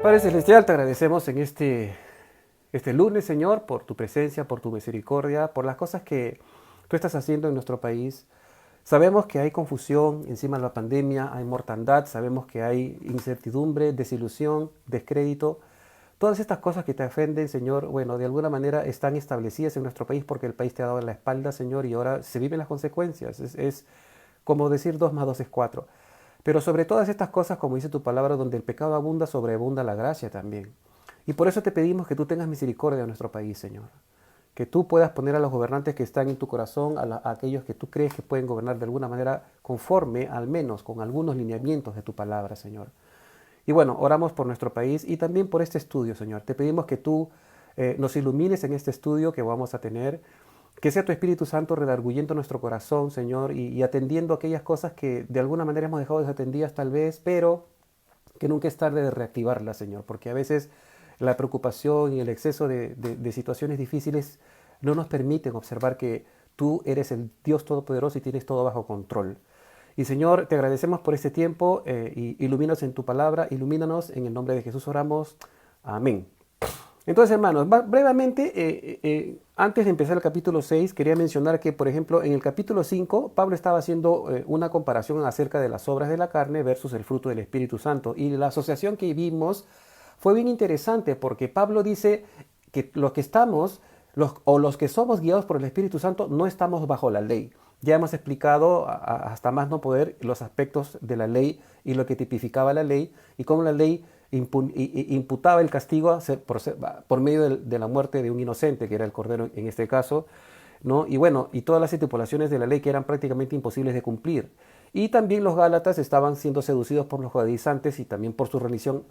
Padre Celestial, te agradecemos en este lunes, Señor, por tu presencia, por tu misericordia, por las cosas que tú estás haciendo en nuestro país. Sabemos que hay confusión encima de la pandemia, hay mortandad, sabemos que hay incertidumbre, desilusión, descrédito. Todas estas cosas que te ofenden, Señor, bueno, de alguna manera están establecidas en nuestro país porque el país te ha dado la espalda, Señor, y ahora se viven las consecuencias. Es como decir 2 más 2 es 4. Pero sobre todas estas cosas, como dice tu palabra, donde el pecado abunda, sobreabunda la gracia también. Y por eso te pedimos que tú tengas misericordia de nuestro país, Señor. Que tú puedas poner a los gobernantes que están en tu corazón, a aquellos que tú crees que pueden gobernar de alguna manera conforme, al menos, con algunos lineamientos de tu palabra, Señor. Y bueno, oramos por nuestro país y también por este estudio, Señor. Te pedimos que tú nos ilumines en este estudio que vamos a tener, que sea tu Espíritu Santo redarguyendo nuestro corazón, Señor, y atendiendo aquellas cosas que de alguna manera hemos dejado desatendidas tal vez, pero que nunca es tarde de reactivarlas, Señor, porque a veces la preocupación y el exceso de situaciones difíciles no nos permiten observar que tú eres el Dios Todopoderoso y tienes todo bajo control. Y Señor, te agradecemos por este tiempo, y ilumínanos en tu palabra, ilumínanos, en el nombre de Jesús oramos. Amén. Entonces, hermanos, brevemente, antes de empezar el capítulo 6, quería mencionar que, por ejemplo, en el capítulo 5, Pablo estaba haciendo una comparación acerca de las obras de la carne versus el fruto del Espíritu Santo. Y la asociación que vimos fue bien interesante porque Pablo dice que los que estamos, los que somos guiados por el Espíritu Santo, no estamos bajo la ley. Ya hemos explicado hasta más no poder los aspectos de la ley y lo que tipificaba la ley y cómo la ley imputaba el castigo por medio de la muerte de un inocente, que era el cordero en este caso, ¿no? Y bueno, y todas las estipulaciones de la ley que eran prácticamente imposibles de cumplir. Y también los gálatas estaban siendo seducidos por los judaizantes y también por su religión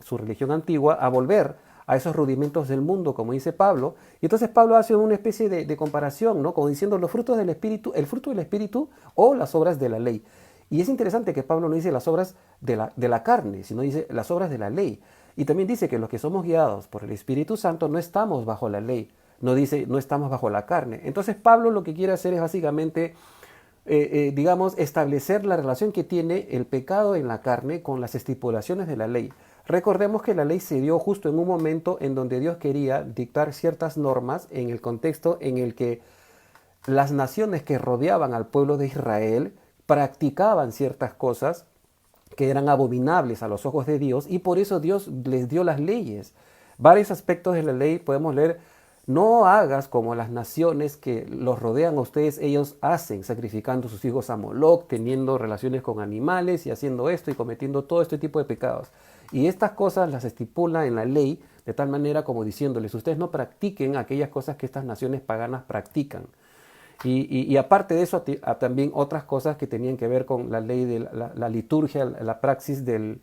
antigua a volver a esos rudimentos del mundo, como dice Pablo. Y entonces Pablo hace una especie de comparación, ¿no? Como diciendo los frutos del Espíritu, el fruto del Espíritu o las obras de la ley. Y es interesante que Pablo no dice las obras de la carne, sino dice las obras de la ley. Y también dice que los que somos guiados por el Espíritu Santo no estamos bajo la ley, no dice no estamos bajo la carne. Entonces Pablo lo que quiere hacer es básicamente, digamos, establecer la relación que tiene el pecado en la carne con las estipulaciones de la ley. Recordemos que la ley se dio justo en un momento en donde Dios quería dictar ciertas normas en el contexto en el que las naciones que rodeaban al pueblo de Israel practicaban ciertas cosas que eran abominables a los ojos de Dios y por eso Dios les dio las leyes. Varios aspectos de la ley podemos leer: no hagas como las naciones que los rodean a ustedes, ellos hacen, sacrificando sus hijos a Moloc, teniendo relaciones con animales y haciendo esto y cometiendo todo este tipo de pecados. Y estas cosas las estipula en la ley de tal manera como diciéndoles: ustedes no practiquen aquellas cosas que estas naciones paganas practican. Y aparte de eso, también otras cosas que tenían que ver con la ley de la liturgia, la praxis del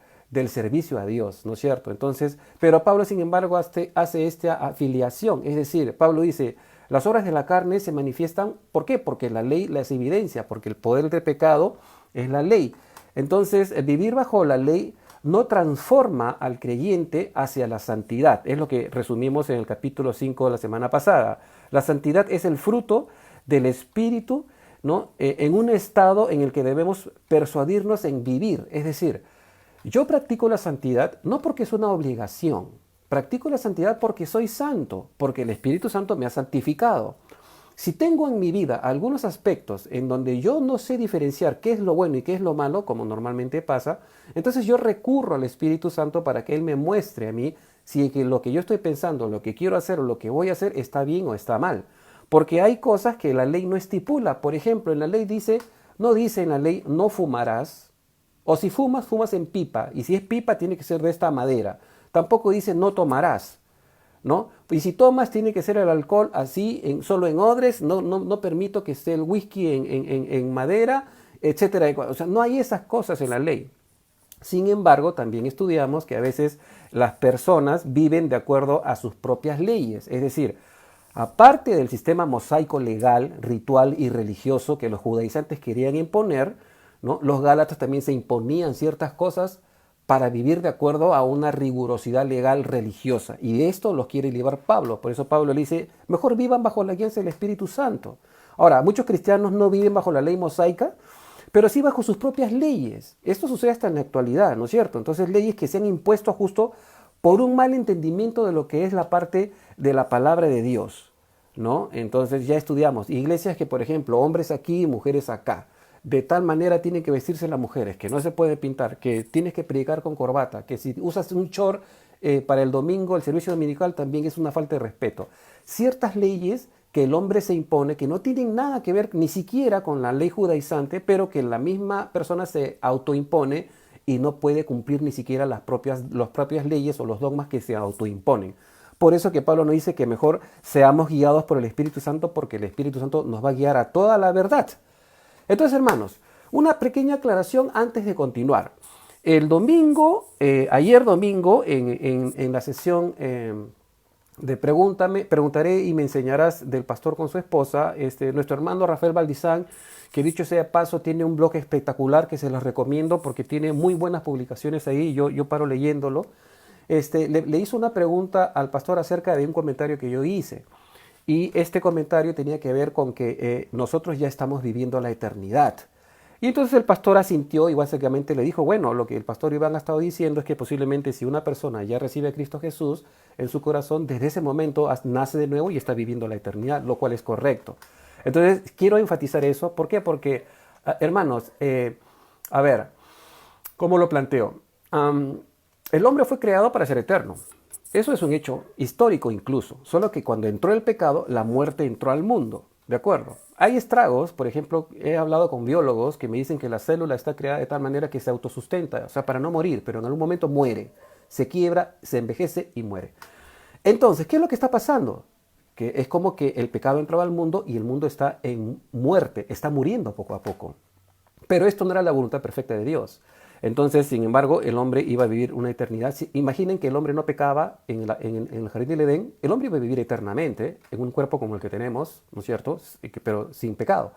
servicio a Dios, ¿no es cierto? Entonces, pero Pablo, sin embargo, hace esta afiliación, es decir, Pablo dice, las obras de la carne se manifiestan, ¿por qué? Porque la ley las evidencia, porque el poder del pecado es la ley. Entonces, vivir bajo la ley no transforma al creyente hacia la santidad, es lo que resumimos en el capítulo 5 de la semana pasada. La santidad es el fruto del Espíritu, ¿no? En un estado en el que debemos persuadirnos en vivir. Es decir, yo practico la santidad no porque es una obligación, practico la santidad porque soy santo, porque el Espíritu Santo me ha santificado. Si tengo en mi vida algunos aspectos en donde yo no sé diferenciar qué es lo bueno y qué es lo malo, como normalmente pasa, entonces yo recurro al Espíritu Santo para que Él me muestre a mí si lo que yo estoy pensando, lo que quiero hacer o lo que voy a hacer está bien o está mal. Porque hay cosas que la ley no estipula. Por ejemplo, en la ley no dice en la ley no fumarás. O si fumas, fumas en pipa. Y si es pipa, tiene que ser de esta madera. Tampoco dice no tomarás, ¿no? Y si tomas, tiene que ser el alcohol así, solo en odres. No permito que esté el whisky en madera, etcétera. O sea, no hay esas cosas en la ley. Sin embargo, también estudiamos que a veces las personas viven de acuerdo a sus propias leyes. Es decir, aparte del sistema mosaico legal, ritual y religioso que los judaizantes querían imponer, ¿no? Los gálatas también se imponían ciertas cosas para vivir de acuerdo a una rigurosidad legal religiosa. Y de esto los quiere librar Pablo. Por eso Pablo le dice, mejor vivan bajo la guía del Espíritu Santo. Ahora, muchos cristianos no viven bajo la ley mosaica, pero sí bajo sus propias leyes. Esto sucede hasta en la actualidad, ¿no es cierto? Entonces, leyes que se han impuesto justo por un mal entendimiento de lo que es la parte de la palabra de Dios, ¿no? Entonces ya estudiamos iglesias que, por ejemplo, hombres aquí y mujeres acá. De tal manera tienen que vestirse las mujeres, que no se puede pintar, que tienes que predicar con corbata, que si usas un short para el domingo, el servicio dominical, también es una falta de respeto. Ciertas leyes que el hombre se impone, que no tienen nada que ver ni siquiera con la ley judaizante, pero que la misma persona se autoimpone y no puede cumplir ni siquiera las propias leyes o los dogmas que se autoimponen. Por eso que Pablo nos dice que mejor seamos guiados por el Espíritu Santo, porque el Espíritu Santo nos va a guiar a toda la verdad. Entonces, hermanos, una pequeña aclaración antes de continuar. El domingo, ayer domingo, en la sesión de Preguntaré y me enseñarás del pastor con su esposa, nuestro hermano Rafael Valdizán, que dicho sea de paso, tiene un blog espectacular que se los recomiendo porque tiene muy buenas publicaciones ahí, yo paro leyéndolo. Le hizo una pregunta al pastor acerca de un comentario que yo hice. Y este comentario tenía que ver con que nosotros ya estamos viviendo la eternidad. Y entonces el pastor asintió y básicamente le dijo, bueno, lo que el pastor Iván ha estado diciendo es que posiblemente si una persona ya recibe a Cristo Jesús en su corazón, desde ese momento nace de nuevo y está viviendo la eternidad, lo cual es correcto. Entonces quiero enfatizar eso. ¿Por qué? Porque, hermanos, a ver, ¿cómo lo planteo? El hombre fue creado para ser eterno. Eso es un hecho histórico incluso, solo que cuando entró el pecado, la muerte entró al mundo, ¿de acuerdo? Hay estragos, por ejemplo, he hablado con biólogos que me dicen que la célula está creada de tal manera que se autosustenta, o sea, para no morir, pero en algún momento muere, se quiebra, se envejece y muere. Entonces, ¿qué es lo que está pasando? Que es como que el pecado entró al mundo y el mundo está en muerte, está muriendo poco a poco. Pero esto no era la voluntad perfecta de Dios. Entonces, sin embargo, el hombre iba a vivir una eternidad. Imaginen que el hombre no pecaba en el jardín del Edén. El hombre iba a vivir eternamente en un cuerpo como el que tenemos, ¿no es cierto? Pero sin pecado.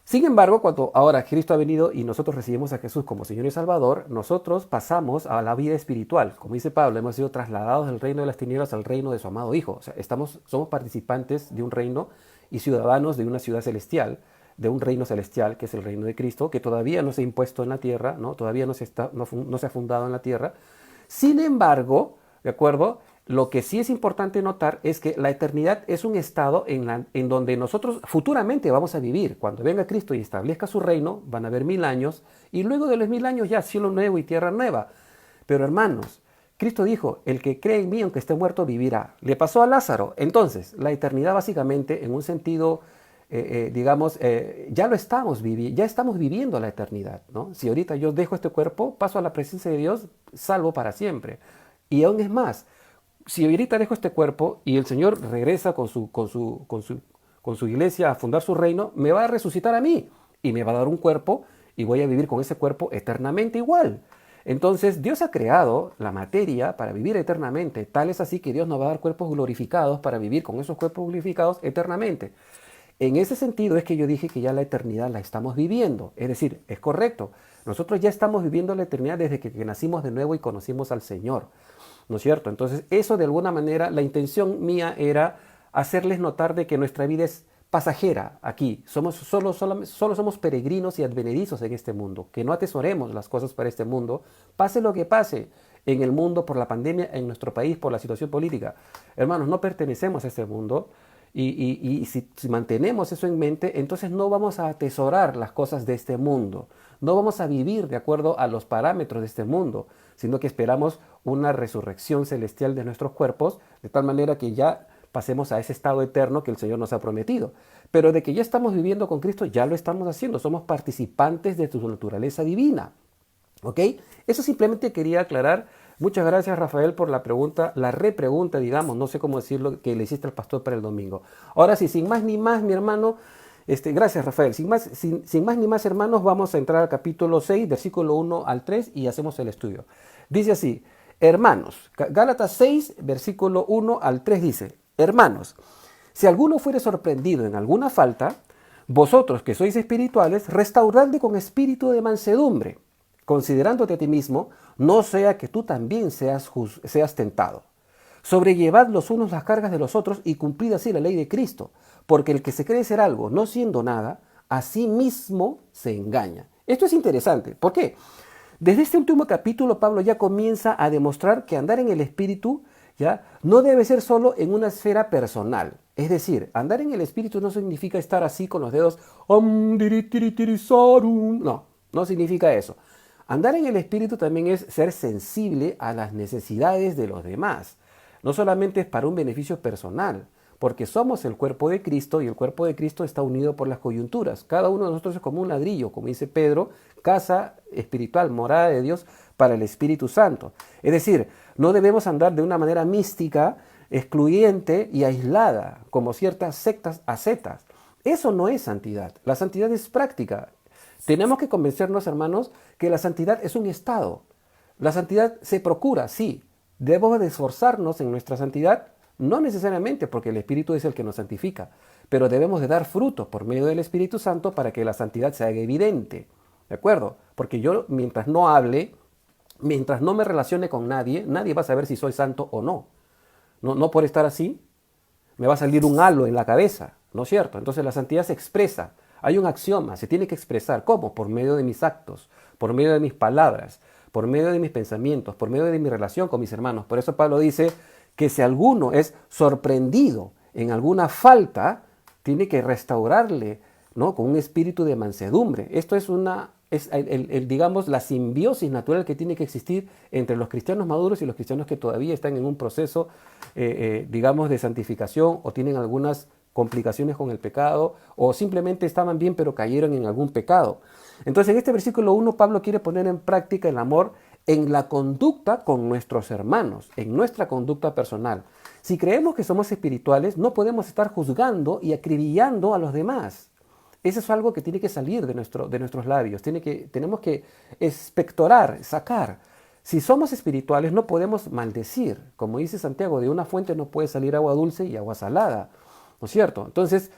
Sin embargo, cuando ahora Cristo ha venido y nosotros recibimos a Jesús como Señor y Salvador, nosotros pasamos a la vida espiritual. Como dice Pablo, hemos sido trasladados del reino de las tinieblas al reino de su amado Hijo. O sea, somos participantes de un reino y ciudadanos de una ciudad celestial, de un reino celestial, que es el reino de Cristo, que todavía no se ha impuesto en la tierra, ¿no? Todavía no se ha fundado en la tierra. Sin embargo, ¿de acuerdo? Lo que sí es importante notar es que la eternidad es un estado en donde nosotros futuramente vamos a vivir. Cuando venga Cristo y establezca su reino, van a haber 1000 años, y luego de los 1000 años ya cielo nuevo y tierra nueva. Pero hermanos, Cristo dijo, el que cree en mí, aunque esté muerto, vivirá. Le pasó a Lázaro. Entonces, la eternidad básicamente, en un sentido ya estamos viviendo la eternidad, ¿no? Si ahorita yo dejo este cuerpo, paso a la presencia de Dios, salvo para siempre. Y aún es más, si ahorita dejo este cuerpo y el Señor regresa con su iglesia a fundar su reino, me va a resucitar a mí y me va a dar un cuerpo y voy a vivir con ese cuerpo eternamente igual. Entonces Dios ha creado la materia para vivir eternamente, tal es así que Dios nos va a dar cuerpos glorificados para vivir con esos cuerpos glorificados eternamente. En ese sentido es que yo dije que ya la eternidad la estamos viviendo. Es decir, es correcto. Nosotros ya estamos viviendo la eternidad desde que nacimos de nuevo y conocimos al Señor. ¿No es cierto? Entonces, eso de alguna manera, la intención mía era hacerles notar de que nuestra vida es pasajera aquí. Solo somos peregrinos y advenedizos en este mundo. Que no atesoremos las cosas para este mundo, pase lo que pase en el mundo por la pandemia, en nuestro país, por la situación política. Hermanos, no pertenecemos a este mundo. Y si mantenemos eso en mente, entonces no vamos a atesorar las cosas de este mundo. No vamos a vivir de acuerdo a los parámetros de este mundo, sino que esperamos una resurrección celestial de nuestros cuerpos, de tal manera que ya pasemos a ese estado eterno que el Señor nos ha prometido. Pero de que ya estamos viviendo con Cristo, ya lo estamos haciendo. Somos participantes de su naturaleza divina. ¿Ok? Eso simplemente quería aclarar. Muchas gracias, Rafael, por la pregunta, la repregunta, digamos, no sé cómo decirlo, que le hiciste al pastor para el domingo. Ahora sí, sin más ni más, mi hermano, gracias, Rafael. Sin más ni más, hermanos, vamos a entrar al capítulo 6, versículo 1 al 3 y hacemos el estudio. Dice así, hermanos, Gálatas 6, versículo 1 al 3 dice, hermanos, si alguno fuere sorprendido en alguna falta, vosotros que sois espirituales, restauradle con espíritu de mansedumbre, considerándote a ti mismo, no sea que tú también seas tentado. Sobrellevad los unos las cargas de los otros y cumplid así la ley de Cristo, porque el que se cree ser algo no siendo nada, a sí mismo se engaña. Esto es interesante. ¿Por qué? Desde este último capítulo, Pablo ya comienza a demostrar que andar en el Espíritu ya no debe ser solo en una esfera personal. Es decir, andar en el Espíritu no significa estar así con los dedos, no, no significa eso. Andar en el Espíritu también es ser sensible a las necesidades de los demás. No solamente es para un beneficio personal, porque somos el cuerpo de Cristo y el cuerpo de Cristo está unido por las coyunturas. Cada uno de nosotros es como un ladrillo, como dice Pedro, casa espiritual, morada de Dios para el Espíritu Santo. Es decir, no debemos andar de una manera mística, excluyente y aislada, como ciertas sectas ascetas. Eso no es santidad. La santidad es práctica. Tenemos que convencernos, hermanos, que la santidad es un estado. La santidad se procura, sí. Debemos de esforzarnos en nuestra santidad, no necesariamente porque el Espíritu es el que nos santifica, pero debemos de dar frutos por medio del Espíritu Santo para que la santidad se haga evidente. ¿De acuerdo? Porque yo, mientras no hable, mientras no me relacione con nadie, nadie va a saber si soy santo o no. No por estar así, me va a salir un halo en la cabeza, ¿no es cierto? Entonces la santidad se expresa. Hay un axioma, se tiene que expresar. ¿Cómo? Por medio de mis actos, por medio de mis palabras, por medio de mis pensamientos, por medio de mi relación con mis hermanos. Por eso Pablo dice que si alguno es sorprendido en alguna falta, tiene que restaurarle, ¿no? Con un espíritu de mansedumbre. Esto es digamos, la simbiosis natural que tiene que existir entre los cristianos maduros y los cristianos que todavía están en un proceso, digamos, de santificación o tienen algunas complicaciones con el pecado o simplemente estaban bien pero cayeron en algún pecado. Entonces en este versículo 1 Pablo quiere poner en práctica el amor en la conducta con nuestros hermanos, en nuestra conducta personal. Si creemos que somos espirituales, no podemos estar juzgando y acribillando a los demás. Eso es algo que tiene que salir de nuestros labios, tenemos que expectorar, sacar. Si somos espirituales no podemos maldecir. Como dice Santiago, de una fuente no puede salir agua dulce y agua salada, ¿no es cierto? Entonces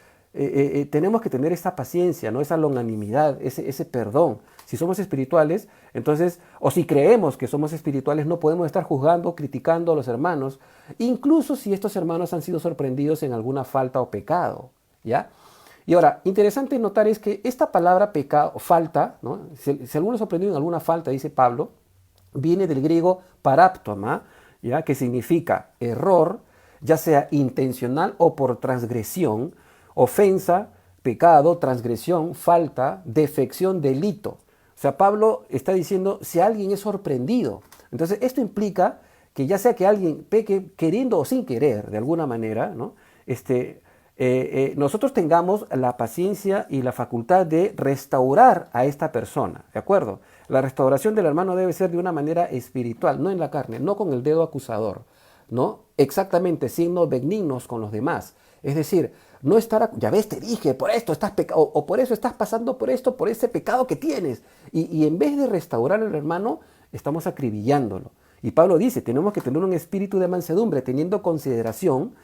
tenemos que tener esa paciencia, ¿no? Esa longanimidad, ese perdón. Si somos espirituales, entonces, o si creemos que somos espirituales, no podemos estar juzgando, criticando a los hermanos, incluso si estos hermanos han sido sorprendidos en alguna falta o pecado, ¿ya? Y ahora, interesante notar es que esta palabra pecado, falta, ¿no? Si alguno es sorprendido en alguna falta, dice Pablo, viene del griego paráptoma, ¿ya? Que significa error, ya sea intencional o por transgresión, ofensa, pecado, transgresión, falta, defección, delito. O sea, Pablo está diciendo si alguien es sorprendido. Entonces, esto implica que ya sea que alguien peque queriendo o sin querer, de alguna manera, ¿no? Nosotros tengamos la paciencia y la facultad de restaurar a esta persona, ¿de acuerdo? La restauración del hermano debe ser de una manera espiritual, no en la carne, no con el dedo acusador, ¿no? Exactamente, siendo benignos con los demás. Es decir, no estar, ya ves, te dije, por esto estás pecando, o por eso estás pasando por esto, por ese pecado que tienes. Y en vez de restaurar al hermano, estamos acribillándolo. Y Pablo dice, tenemos que tener un espíritu de mansedumbre, teniendo consideración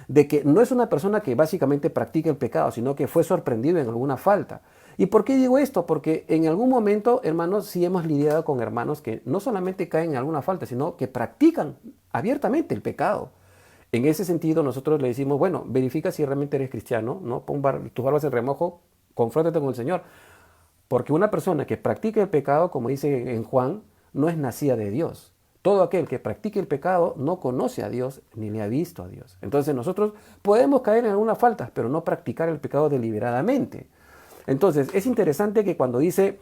de que no es una persona que básicamente practica el pecado, sino que fue sorprendido en alguna falta. ¿Y por qué digo esto? Porque en algún momento, hermanos, sí hemos lidiado con hermanos que no solamente caen en alguna falta, sino que practican abiertamente el pecado. En ese sentido, nosotros le decimos, bueno, verifica si realmente eres cristiano, ¿no? Pon tus barbas en remojo, confróntate con el Señor. Porque una persona que practica el pecado, como dice en Juan, no es nacida de Dios. Todo aquel que practique el pecado no conoce a Dios ni le ha visto a Dios. Entonces nosotros podemos caer en algunas faltas, pero no practicar el pecado deliberadamente. Entonces es interesante que cuando dice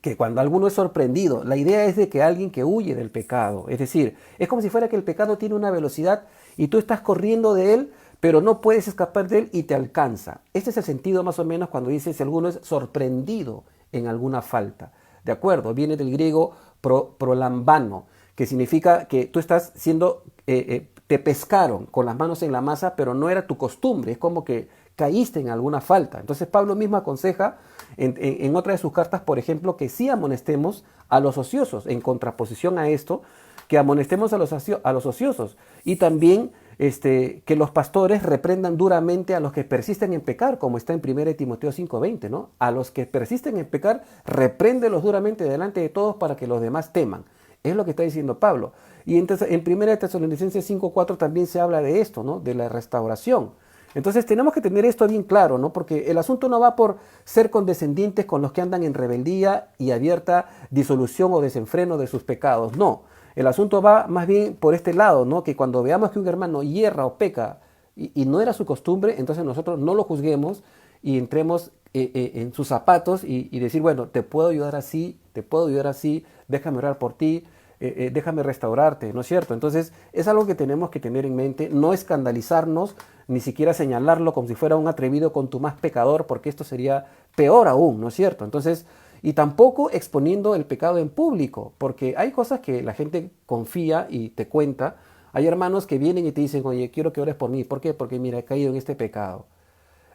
que cuando alguno es sorprendido, la idea es de que alguien que huye del pecado, es decir, es como si fuera que el pecado tiene una velocidad y tú estás corriendo de él, pero no puedes escapar de él y te alcanza. Este es el sentido más o menos cuando dice si alguno es sorprendido en alguna falta. ¿De acuerdo? Viene del griego prolambano, que significa que tú estás siendo, te pescaron con las manos en la masa, pero no era tu costumbre, es como que caíste en alguna falta. Entonces Pablo mismo aconseja en otra de sus cartas, por ejemplo, que sí amonestemos a los ociosos, en contraposición a esto, que amonestemos a los ociosos y también que los pastores reprendan duramente a los que persisten en pecar, como está en 1 Timoteo 5:20, ¿no? A los que persisten en pecar, repréndelos duramente delante de todos para que los demás teman. Es lo que está diciendo Pablo. Y entonces en 1 Tesalonicenses 5:4 también se habla de esto, ¿no? De la restauración. Entonces tenemos que tener esto bien claro, ¿no? Porque el asunto no va por ser condescendientes con los que andan en rebeldía y abierta disolución o desenfreno de sus pecados. No, el asunto va más bien por este lado, ¿no? Que cuando veamos que un hermano hierra o peca y no era su costumbre, entonces nosotros no lo juzguemos y entremos en sus zapatos y decir, bueno, te puedo ayudar así, te puedo ayudar así, déjame orar por ti, déjame restaurarte, ¿no es cierto? Entonces es algo que tenemos que tener en mente, no escandalizarnos, ni siquiera señalarlo como si fuera un atrevido contumaz pecador, porque esto sería peor aún, ¿no es cierto? Entonces, y tampoco exponiendo el pecado en público, porque hay cosas que la gente confía y te cuenta. Hay hermanos que vienen y te dicen, oye, quiero que ores por mí. ¿Por qué? Porque mira, he caído en este pecado.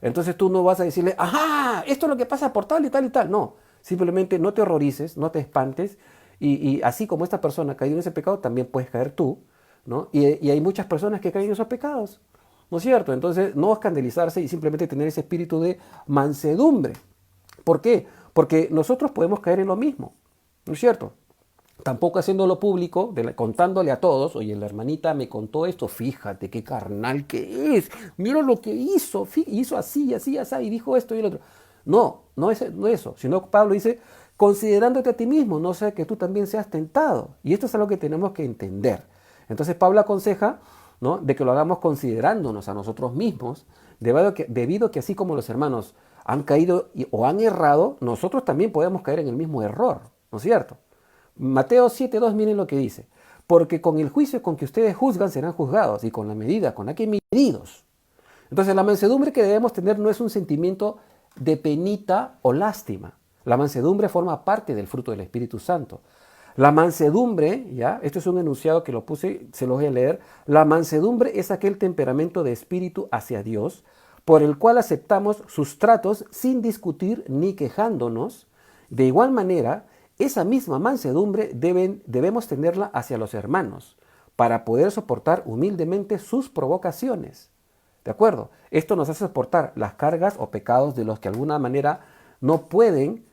Entonces tú no vas a decirle, ajá, esto es lo que pasa por tal y tal y tal. No, simplemente no te horrorices, no te espantes. Y así como esta persona ha caído en ese pecado, también puedes caer tú, ¿no? Y hay muchas personas que caen en esos pecados, ¿no es cierto? Entonces no escandalizarse y simplemente tener ese espíritu de mansedumbre. ¿Por qué? Porque nosotros podemos caer en lo mismo, ¿no es cierto? Tampoco haciéndolo público, contándole a todos, oye, la hermanita me contó esto, fíjate qué carnal que es, mira lo que hizo, hizo así, así, así, y dijo esto y el otro. No, no eso, sino Pablo dice, considerándote a ti mismo, no sea que tú también seas tentado. Y esto es algo que tenemos que entender. Entonces Pablo aconseja, ¿no?, de que lo hagamos considerándonos a nosotros mismos, debido a que así como los hermanos han caído o han errado, nosotros también podemos caer en el mismo error, ¿no es cierto? Mateo 7:2, miren lo que dice. Porque con el juicio con que ustedes juzgan serán juzgados y con la medida con la que medidos. Entonces la mansedumbre que debemos tener no es un sentimiento de penita o lástima. La mansedumbre forma parte del fruto del Espíritu Santo. La mansedumbre, ya, esto es un enunciado que lo puse, se lo voy a leer. La mansedumbre es aquel temperamento de espíritu hacia Dios por el cual aceptamos sus tratos sin discutir ni quejándonos. De igual manera, esa misma mansedumbre debemos tenerla hacia los hermanos para poder soportar humildemente sus provocaciones. ¿De acuerdo? Esto nos hace soportar las cargas o pecados de los que de alguna manera no pueden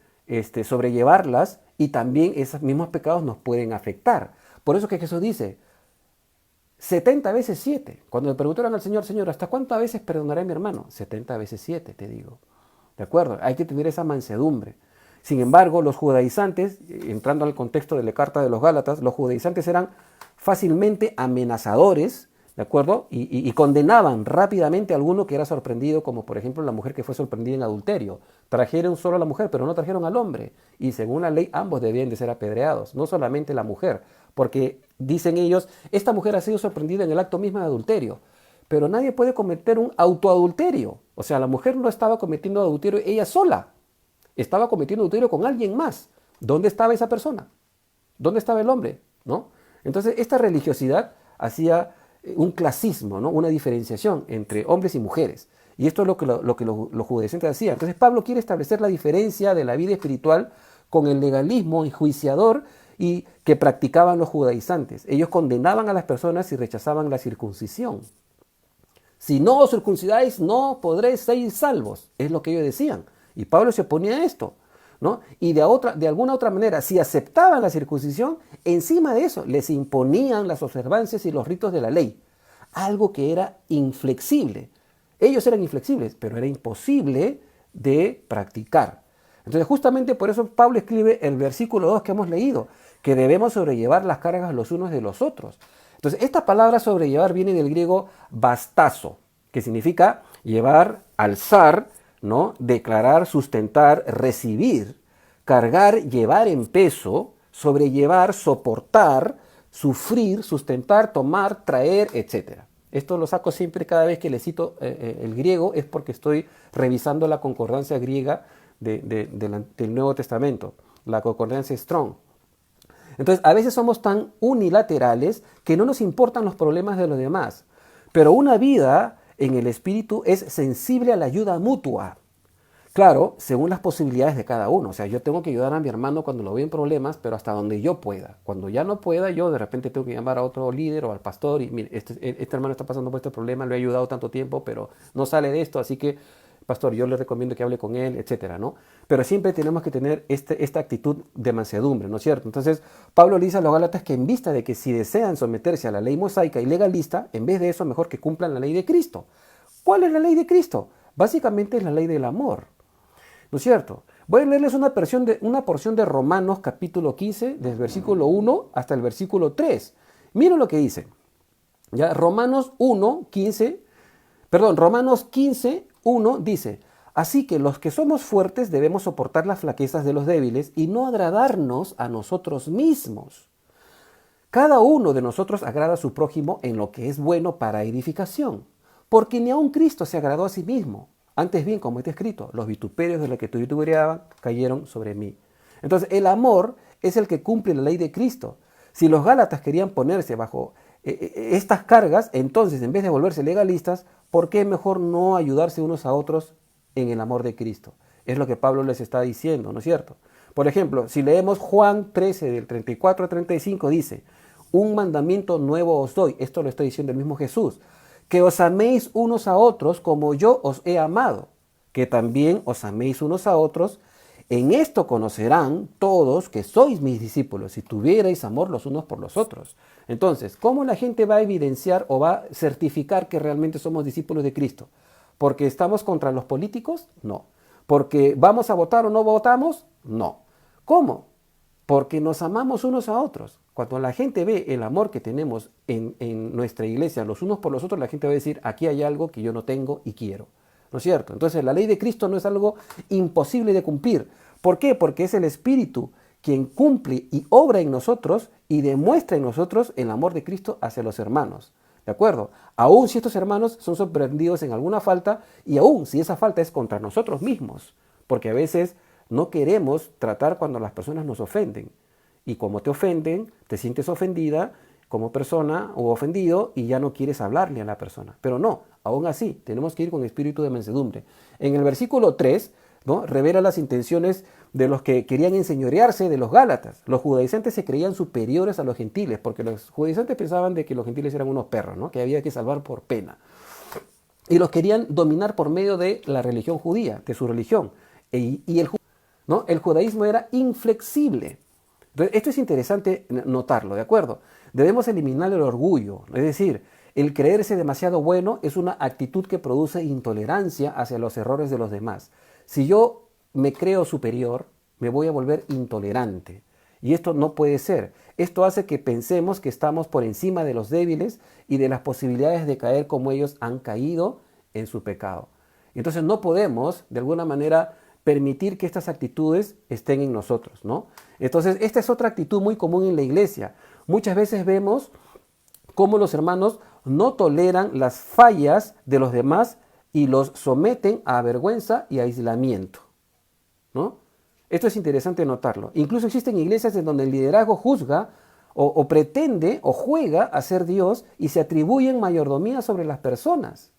sobrellevarlas, y también esos mismos pecados nos pueden afectar. Por eso que Jesús dice, 70 veces 7. Cuando le preguntaron al Señor, Señor, ¿hasta cuántas veces perdonaré a mi hermano? 70 veces 7, te digo. ¿De acuerdo? Hay que tener esa mansedumbre. Sin embargo, los judaizantes, entrando al contexto de la carta de los Gálatas, los judaizantes eran fácilmente amenazadores, ¿de acuerdo? Y condenaban rápidamente a alguno que era sorprendido, como por ejemplo la mujer que fue sorprendida en adulterio. Trajeron solo a la mujer, pero no trajeron al hombre. Y según la ley, ambos debían de ser apedreados, no solamente la mujer, porque dicen ellos, esta mujer ha sido sorprendida en el acto mismo de adulterio. Pero nadie puede cometer un autoadulterio. O sea, la mujer no estaba cometiendo adulterio ella sola. Estaba cometiendo adulterio con alguien más. ¿Dónde estaba esa persona? ¿Dónde estaba el hombre? ¿No? Entonces, esta religiosidad hacía un clasismo, ¿no?, una diferenciación entre hombres y mujeres. Y esto es lo que los judaizantes hacían. Entonces, Pablo quiere establecer la diferencia de la vida espiritual con el legalismo enjuiciador y que practicaban los judaizantes. Ellos condenaban a las personas y rechazaban la circuncisión. Si no os circuncidáis, no podréis ser salvos, es lo que ellos decían. Y Pablo se oponía a esto, ¿no? Y de alguna otra manera, si aceptaban la circuncisión, encima de eso les imponían las observancias y los ritos de la ley. Algo que era inflexible. Ellos eran inflexibles, pero era imposible de practicar. Entonces, justamente por eso Pablo escribe el versículo 2 que hemos leído, que debemos sobrellevar las cargas los unos de los otros. Entonces, esta palabra sobrellevar viene del griego bastazo, que significa llevar, alzar, ¿no?, declarar, sustentar, recibir, cargar, llevar en peso, sobrellevar, soportar, sufrir, sustentar, tomar, traer, etc. Esto lo saco siempre cada vez que le cito el griego, es porque estoy revisando la concordancia griega del Nuevo Testamento, la concordancia Strong. Entonces, a veces somos tan unilaterales que no nos importan los problemas de los demás. Pero una vida en el espíritu es sensible a la ayuda mutua. Claro, según las posibilidades de cada uno. O sea, yo tengo que ayudar a mi hermano cuando lo veo en problemas, pero hasta donde yo pueda. Cuando ya no pueda, yo de repente tengo que llamar a otro líder o al pastor y, mire, este hermano está pasando por este problema, lo he ayudado tanto tiempo, pero no sale de esto, así que, pastor, yo le recomiendo que hable con él, etcétera, ¿no? Pero siempre tenemos que tener esta actitud de mansedumbre, ¿no es cierto? Entonces, Pablo le dice a los Gálatas que en vista de que si desean someterse a la ley mosaica y legalista, en vez de eso, mejor que cumplan la ley de Cristo. ¿Cuál es la ley de Cristo? Básicamente es la ley del amor, ¿no es cierto? Voy a leerles una porción de Romanos capítulo 15, desde el versículo 1 hasta el versículo 3. Miren lo que dice. Ya, Romanos 15, 1 dice: así que los que somos fuertes debemos soportar las flaquezas de los débiles y no agradarnos a nosotros mismos. Cada uno de nosotros agrada a su prójimo en lo que es bueno para edificación, porque ni aun Cristo se agradó a sí mismo. Antes bien, como está escrito, los vituperios de los que vituperaban cayeron sobre mí. Entonces, el amor es el que cumple la ley de Cristo. Si los Gálatas querían ponerse bajo estas cargas, entonces, en vez de volverse legalistas, ¿por qué mejor no ayudarse unos a otros en el amor de Cristo? Es lo que Pablo les está diciendo, ¿no es cierto? Por ejemplo, si leemos Juan 13, del 34 a 35, dice: un mandamiento nuevo os doy. Esto lo está diciendo el mismo Jesús: que os améis unos a otros como yo os he amado, que también os améis unos a otros. En esto conocerán todos que sois mis discípulos, si tuvierais amor los unos por los otros. Entonces, ¿cómo la gente va a evidenciar o va a certificar que realmente somos discípulos de Cristo? ¿Porque estamos contra los políticos? No. ¿Porque vamos a votar o no votamos? No. ¿Cómo? Porque nos amamos unos a otros. Cuando la gente ve el amor que tenemos en nuestra iglesia los unos por los otros, la gente va a decir: aquí hay algo que yo no tengo y quiero. ¿No es cierto? Entonces la ley de Cristo no es algo imposible de cumplir. ¿Por qué? Porque es el Espíritu quien cumple y obra en nosotros y demuestra en nosotros el amor de Cristo hacia los hermanos. ¿De acuerdo? Aún si estos hermanos son sorprendidos en alguna falta, y aún si esa falta es contra nosotros mismos, porque a veces no queremos tratar cuando las personas nos ofenden. Y como te ofenden, te sientes ofendida como persona o ofendido y ya no quieres hablarle a la persona. Pero no, aún así, tenemos que ir con espíritu de mansedumbre. En el versículo 3, ¿no?, revela las intenciones de los que querían enseñorearse de los Gálatas. Los judaizantes se creían superiores a los gentiles, porque los judaizantes pensaban de que los gentiles eran unos perros, ¿no?, que había que salvar por pena. Y los querían dominar por medio de la religión judía, de su religión. ¿No? El judaísmo era inflexible. Entonces, esto es interesante notarlo, ¿de acuerdo? Debemos eliminar el orgullo, es decir, el creerse demasiado bueno es una actitud que produce intolerancia hacia los errores de los demás. Si yo me creo superior, me voy a volver intolerante. Y esto no puede ser. Esto hace que pensemos que estamos por encima de los débiles y de las posibilidades de caer como ellos han caído en su pecado. Entonces no podemos, de alguna manera, permitir que estas actitudes estén en nosotros, ¿no? Entonces, esta es otra actitud muy común en la iglesia. Muchas veces vemos cómo los hermanos no toleran las fallas de los demás y los someten a vergüenza y a aislamiento, ¿no? Esto es interesante notarlo. Incluso existen iglesias en donde el liderazgo juzga o pretende o juega a ser Dios y se atribuyen mayordomía sobre las personas.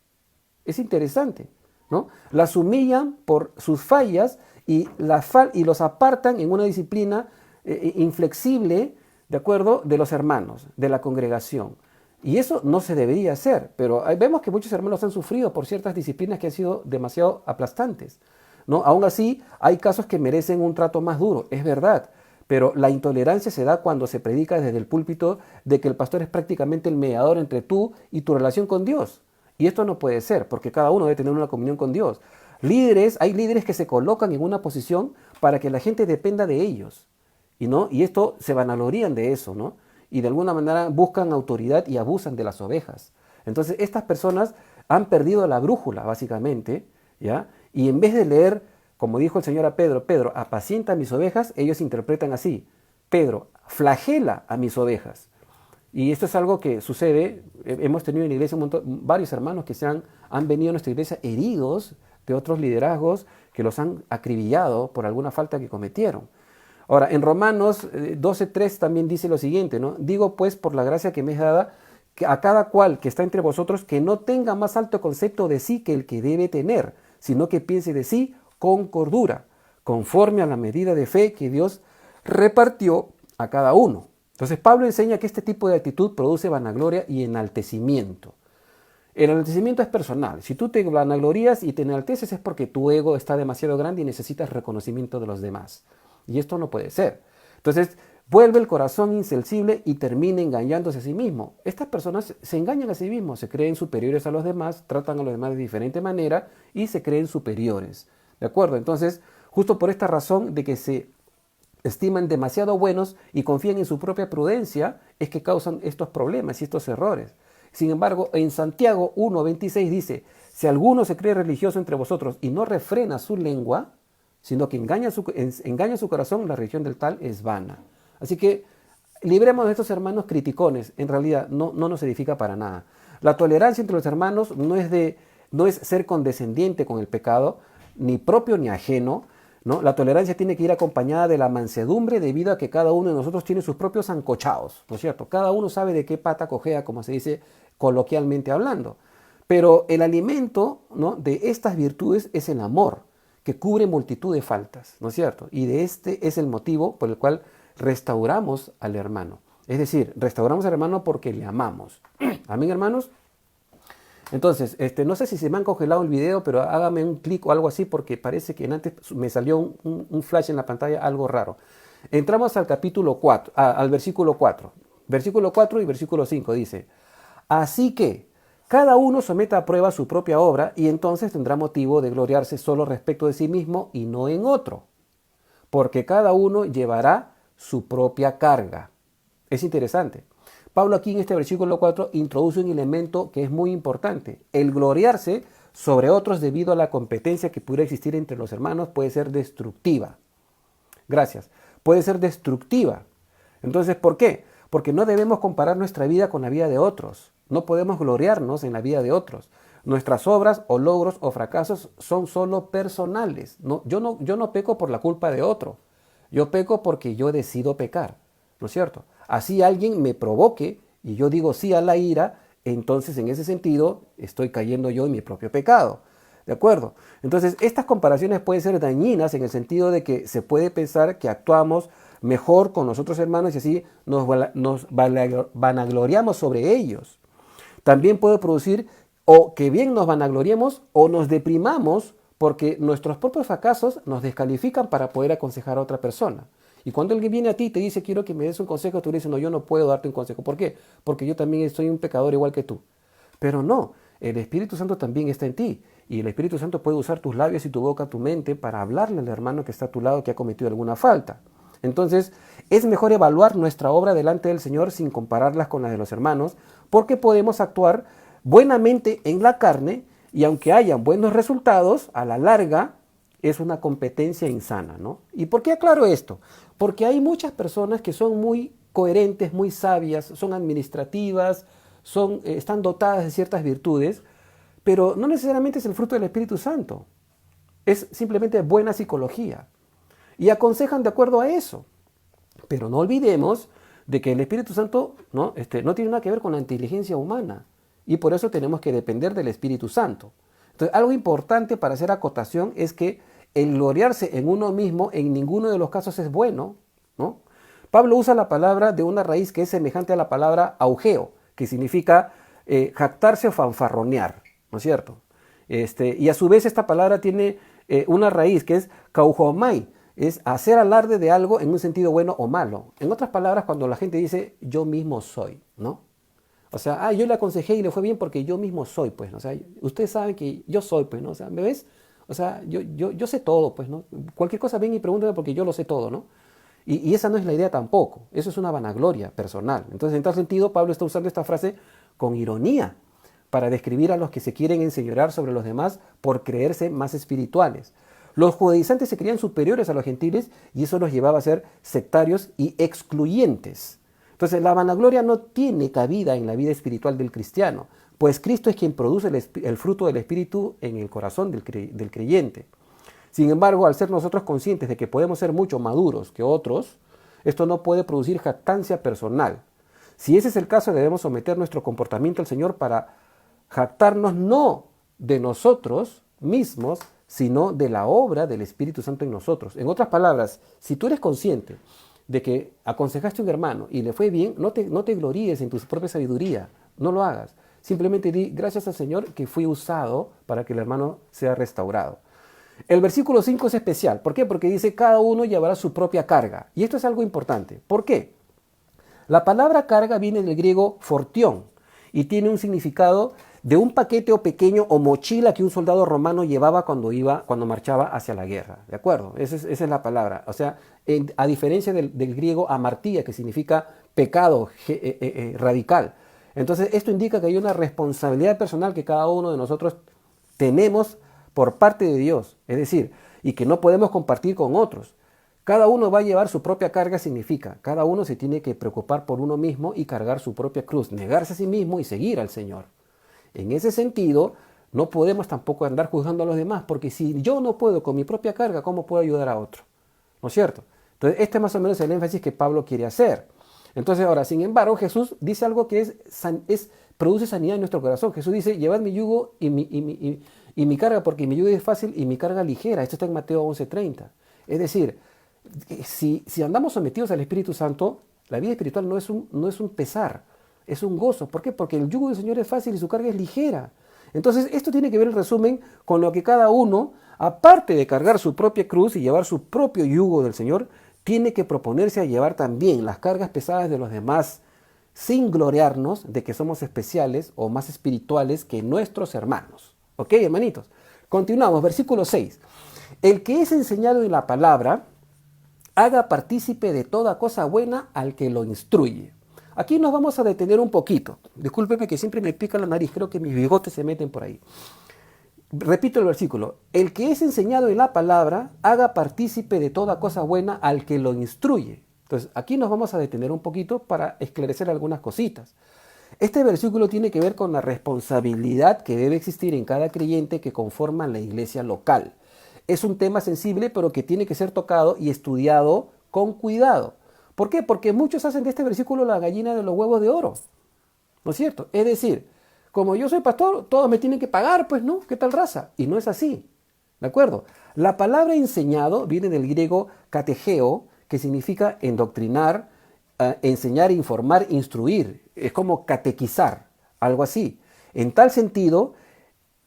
Es interesante, ¿no? Las humillan por sus fallas y los apartan en una disciplina inflexible, ¿de acuerdo?, de los hermanos, de la congregación. Y eso no se debería hacer, pero vemos que muchos hermanos han sufrido por ciertas disciplinas que han sido demasiado aplastantes, ¿no? Aún así, hay casos que merecen un trato más duro, es verdad, pero la intolerancia se da cuando se predica desde el púlpito de que el pastor es prácticamente el mediador entre tú y tu relación con Dios. Y esto no puede ser, porque cada uno debe tener una comunión con Dios. Hay líderes que se colocan en una posición para que la gente dependa de ellos, y esto se vanaglorían de eso, ¿no? Y de alguna manera buscan autoridad y abusan de las ovejas. Entonces estas personas han perdido la brújula, básicamente, ¿ya? Y en vez de leer, como dijo el Señor a Pedro, Pedro, apacienta a mis ovejas, ellos interpretan así: Pedro, flagela a mis ovejas. Y esto es algo que sucede. Hemos tenido en la iglesia varios hermanos que han venido a nuestra iglesia heridos de otros liderazgos que los han acribillado por alguna falta que cometieron. Ahora, en Romanos 12:3 también dice lo siguiente, ¿no? Digo pues, por la gracia que me es dada, que a cada cual que está entre vosotros, que no tenga más alto concepto de sí que el que debe tener, sino que piense de sí con cordura, conforme a la medida de fe que Dios repartió a cada uno. Entonces Pablo enseña que este tipo de actitud produce vanagloria y enaltecimiento. El enaltecimiento es personal. Si tú te vanaglorías y te enalteces es porque tu ego está demasiado grande y necesitas reconocimiento de los demás. Y esto no puede ser. Entonces vuelve el corazón insensible y termina engañándose a sí mismo. Estas personas se engañan a sí mismos, se creen superiores a los demás, tratan a los demás de diferente manera y se creen superiores. ¿De acuerdo? Entonces, justo por esta razón de que se estiman demasiado buenos y confían en su propia prudencia, es que causan estos problemas y estos errores. Sin embargo, en Santiago 1:26 dice, si alguno se cree religioso entre vosotros y no refrena su lengua, sino que engaña su corazón, la religión del tal es vana. Así que libremos de estos hermanos criticones, en realidad no nos edifica para nada. La tolerancia entre los hermanos no es ser condescendiente con el pecado, ni propio ni ajeno, ¿no? La tolerancia tiene que ir acompañada de la mansedumbre debido a que cada uno de nosotros tiene sus propios ancochados, ¿no es cierto? Cada uno sabe de qué pata cojea, como se dice coloquialmente hablando. Pero el alimento, ¿no?, de estas virtudes es el amor, que cubre multitud de faltas, ¿no es cierto? Y de este es el motivo por el cual restauramos al hermano. Es decir, restauramos al hermano porque le amamos. Amén, hermanos. Entonces, no sé si se me han congelado el video, pero hágame un clic o algo así porque parece que antes me salió un flash en la pantalla, algo raro. Entramos al capítulo 4, al versículo 4. Versículo 4 y versículo 5 dice, así que cada uno someta a prueba su propia obra y entonces tendrá motivo de gloriarse solo respecto de sí mismo y no en otro, porque cada uno llevará su propia carga. Es interesante. Pablo aquí en este versículo 4 introduce un elemento que es muy importante. El gloriarse sobre otros debido a la competencia que pudiera existir entre los hermanos puede ser destructiva. Gracias. Puede ser destructiva. Entonces, ¿por qué? Porque no debemos comparar nuestra vida con la vida de otros. No podemos gloriarnos en la vida de otros. Nuestras obras o logros o fracasos son solo personales. Yo no peco por la culpa de otro. Yo peco porque yo decido pecar, ¿no es cierto? Así alguien me provoque y yo digo sí a la ira, entonces en ese sentido estoy cayendo yo en mi propio pecado. ¿De acuerdo? Entonces estas comparaciones pueden ser dañinas en el sentido de que se puede pensar que actuamos mejor con nosotros hermanos y así nos vanagloriamos sobre ellos. También puede producir o que bien nos vanagloriemos o nos deprimamos porque nuestros propios fracasos nos descalifican para poder aconsejar a otra persona. Y cuando alguien viene a ti y te dice, quiero que me des un consejo, tú le dices, no, yo no puedo darte un consejo. ¿Por qué? Porque yo también soy un pecador igual que tú. Pero no, el Espíritu Santo también está en ti. Y el Espíritu Santo puede usar tus labios y tu boca, tu mente, para hablarle al hermano que está a tu lado que ha cometido alguna falta. Entonces, es mejor evaluar nuestra obra delante del Señor sin compararlas con las de los hermanos, porque podemos actuar buenamente en la carne y aunque hayan buenos resultados, a la larga es una competencia insana, ¿no? ¿Y por qué aclaro esto? Porque hay muchas personas que son muy coherentes, muy sabias, son administrativas, están dotadas de ciertas virtudes, pero no necesariamente es el fruto del Espíritu Santo. Es simplemente buena psicología. Y aconsejan de acuerdo a eso. Pero no olvidemos de que el Espíritu Santo no tiene nada que ver con la inteligencia humana. Y por eso tenemos que depender del Espíritu Santo. Entonces, algo importante para hacer acotación es que el gloriarse en uno mismo en ninguno de los casos es bueno, ¿no? Pablo usa la palabra de una raíz que es semejante a la palabra augeo, que significa jactarse o fanfarronear, ¿no es cierto? Y a su vez esta palabra tiene una raíz que es kaujomai, es hacer alarde de algo en un sentido bueno o malo. En otras palabras, cuando la gente dice yo mismo soy, ¿no? O sea, yo le aconsejé y le fue bien porque yo mismo soy, pues, ¿no? O sea, ustedes saben que yo soy, pues, ¿no? O sea, ¿me ves? O sea, yo sé todo, pues, ¿no? Cualquier cosa ven y pregúntame porque yo lo sé todo, ¿no? Y esa no es la idea tampoco. Eso es una vanagloria personal. Entonces, en tal sentido, Pablo está usando esta frase con ironía para describir a los que se quieren enseñorear sobre los demás por creerse más espirituales. Los judaizantes se creían superiores a los gentiles y eso los llevaba a ser sectarios y excluyentes. Entonces, la vanagloria no tiene cabida en la vida espiritual del cristiano, pues Cristo es quien produce el fruto del Espíritu en el corazón del creyente. Sin embargo, al ser nosotros conscientes de que podemos ser mucho maduros que otros, esto no puede producir jactancia personal. Si ese es el caso, debemos someter nuestro comportamiento al Señor para jactarnos no de nosotros mismos, sino de la obra del Espíritu Santo en nosotros. En otras palabras, si tú eres consciente de que aconsejaste a un hermano y le fue bien, no te gloríes en tu propia sabiduría, no lo hagas. Simplemente di gracias al Señor que fui usado para que el hermano sea restaurado. El versículo 5 es especial. ¿Por qué? Porque dice cada uno llevará su propia carga. Y esto es algo importante. ¿Por qué? La palabra carga viene del griego fortión y tiene un significado de un paquete o pequeño o mochila que un soldado romano llevaba cuando marchaba hacia la guerra. ¿De acuerdo? Esa es la palabra. O sea, a diferencia del griego amartía, que significa pecado radical. Entonces, esto indica que hay una responsabilidad personal que cada uno de nosotros tenemos por parte de Dios. Es decir, y que no podemos compartir con otros. Cada uno va a llevar su propia carga, significa, cada uno se tiene que preocupar por uno mismo y cargar su propia cruz, negarse a sí mismo y seguir al Señor. En ese sentido, no podemos tampoco andar juzgando a los demás, porque si yo no puedo con mi propia carga, ¿cómo puedo ayudar a otro? ¿No es cierto? Entonces, este es más o menos el énfasis que Pablo quiere hacer. Entonces, ahora, sin embargo, Jesús dice algo que produce sanidad en nuestro corazón. Jesús dice, llevad mi yugo y mi carga, porque mi yugo es fácil y mi carga ligera. Esto está en Mateo 11:30. Es decir, si andamos sometidos al Espíritu Santo, la vida espiritual no es un pesar, es un gozo. ¿Por qué? Porque el yugo del Señor es fácil y su carga es ligera. Entonces, esto tiene que ver, en resumen, con lo que cada uno, aparte de cargar su propia cruz y llevar su propio yugo del Señor, tiene que proponerse a llevar también las cargas pesadas de los demás, sin gloriarnos de que somos especiales o más espirituales que nuestros hermanos. ¿Ok, hermanitos? Continuamos, versículo 6. El que es enseñado en la palabra, haga partícipe de toda cosa buena al que lo instruye. Aquí nos vamos a detener un poquito. Discúlpeme que siempre me pica la nariz, creo que mis bigotes se meten por ahí. Repito el versículo. El que es enseñado en la palabra, haga partícipe de toda cosa buena al que lo instruye. Entonces, aquí nos vamos a detener un poquito para esclarecer algunas cositas. Este versículo tiene que ver con la responsabilidad que debe existir en cada creyente que conforma la iglesia local. Es un tema sensible, pero que tiene que ser tocado y estudiado con cuidado. ¿Por qué? Porque muchos hacen de este versículo la gallina de los huevos de oro. ¿No es cierto? Es decir, como yo soy pastor, todos me tienen que pagar, pues no, ¿qué tal raza? Y no es así. ¿De acuerdo? La palabra enseñado viene del griego kategeo, que significa endoctrinar, enseñar, informar, instruir. Es como catequizar, algo así. En tal sentido,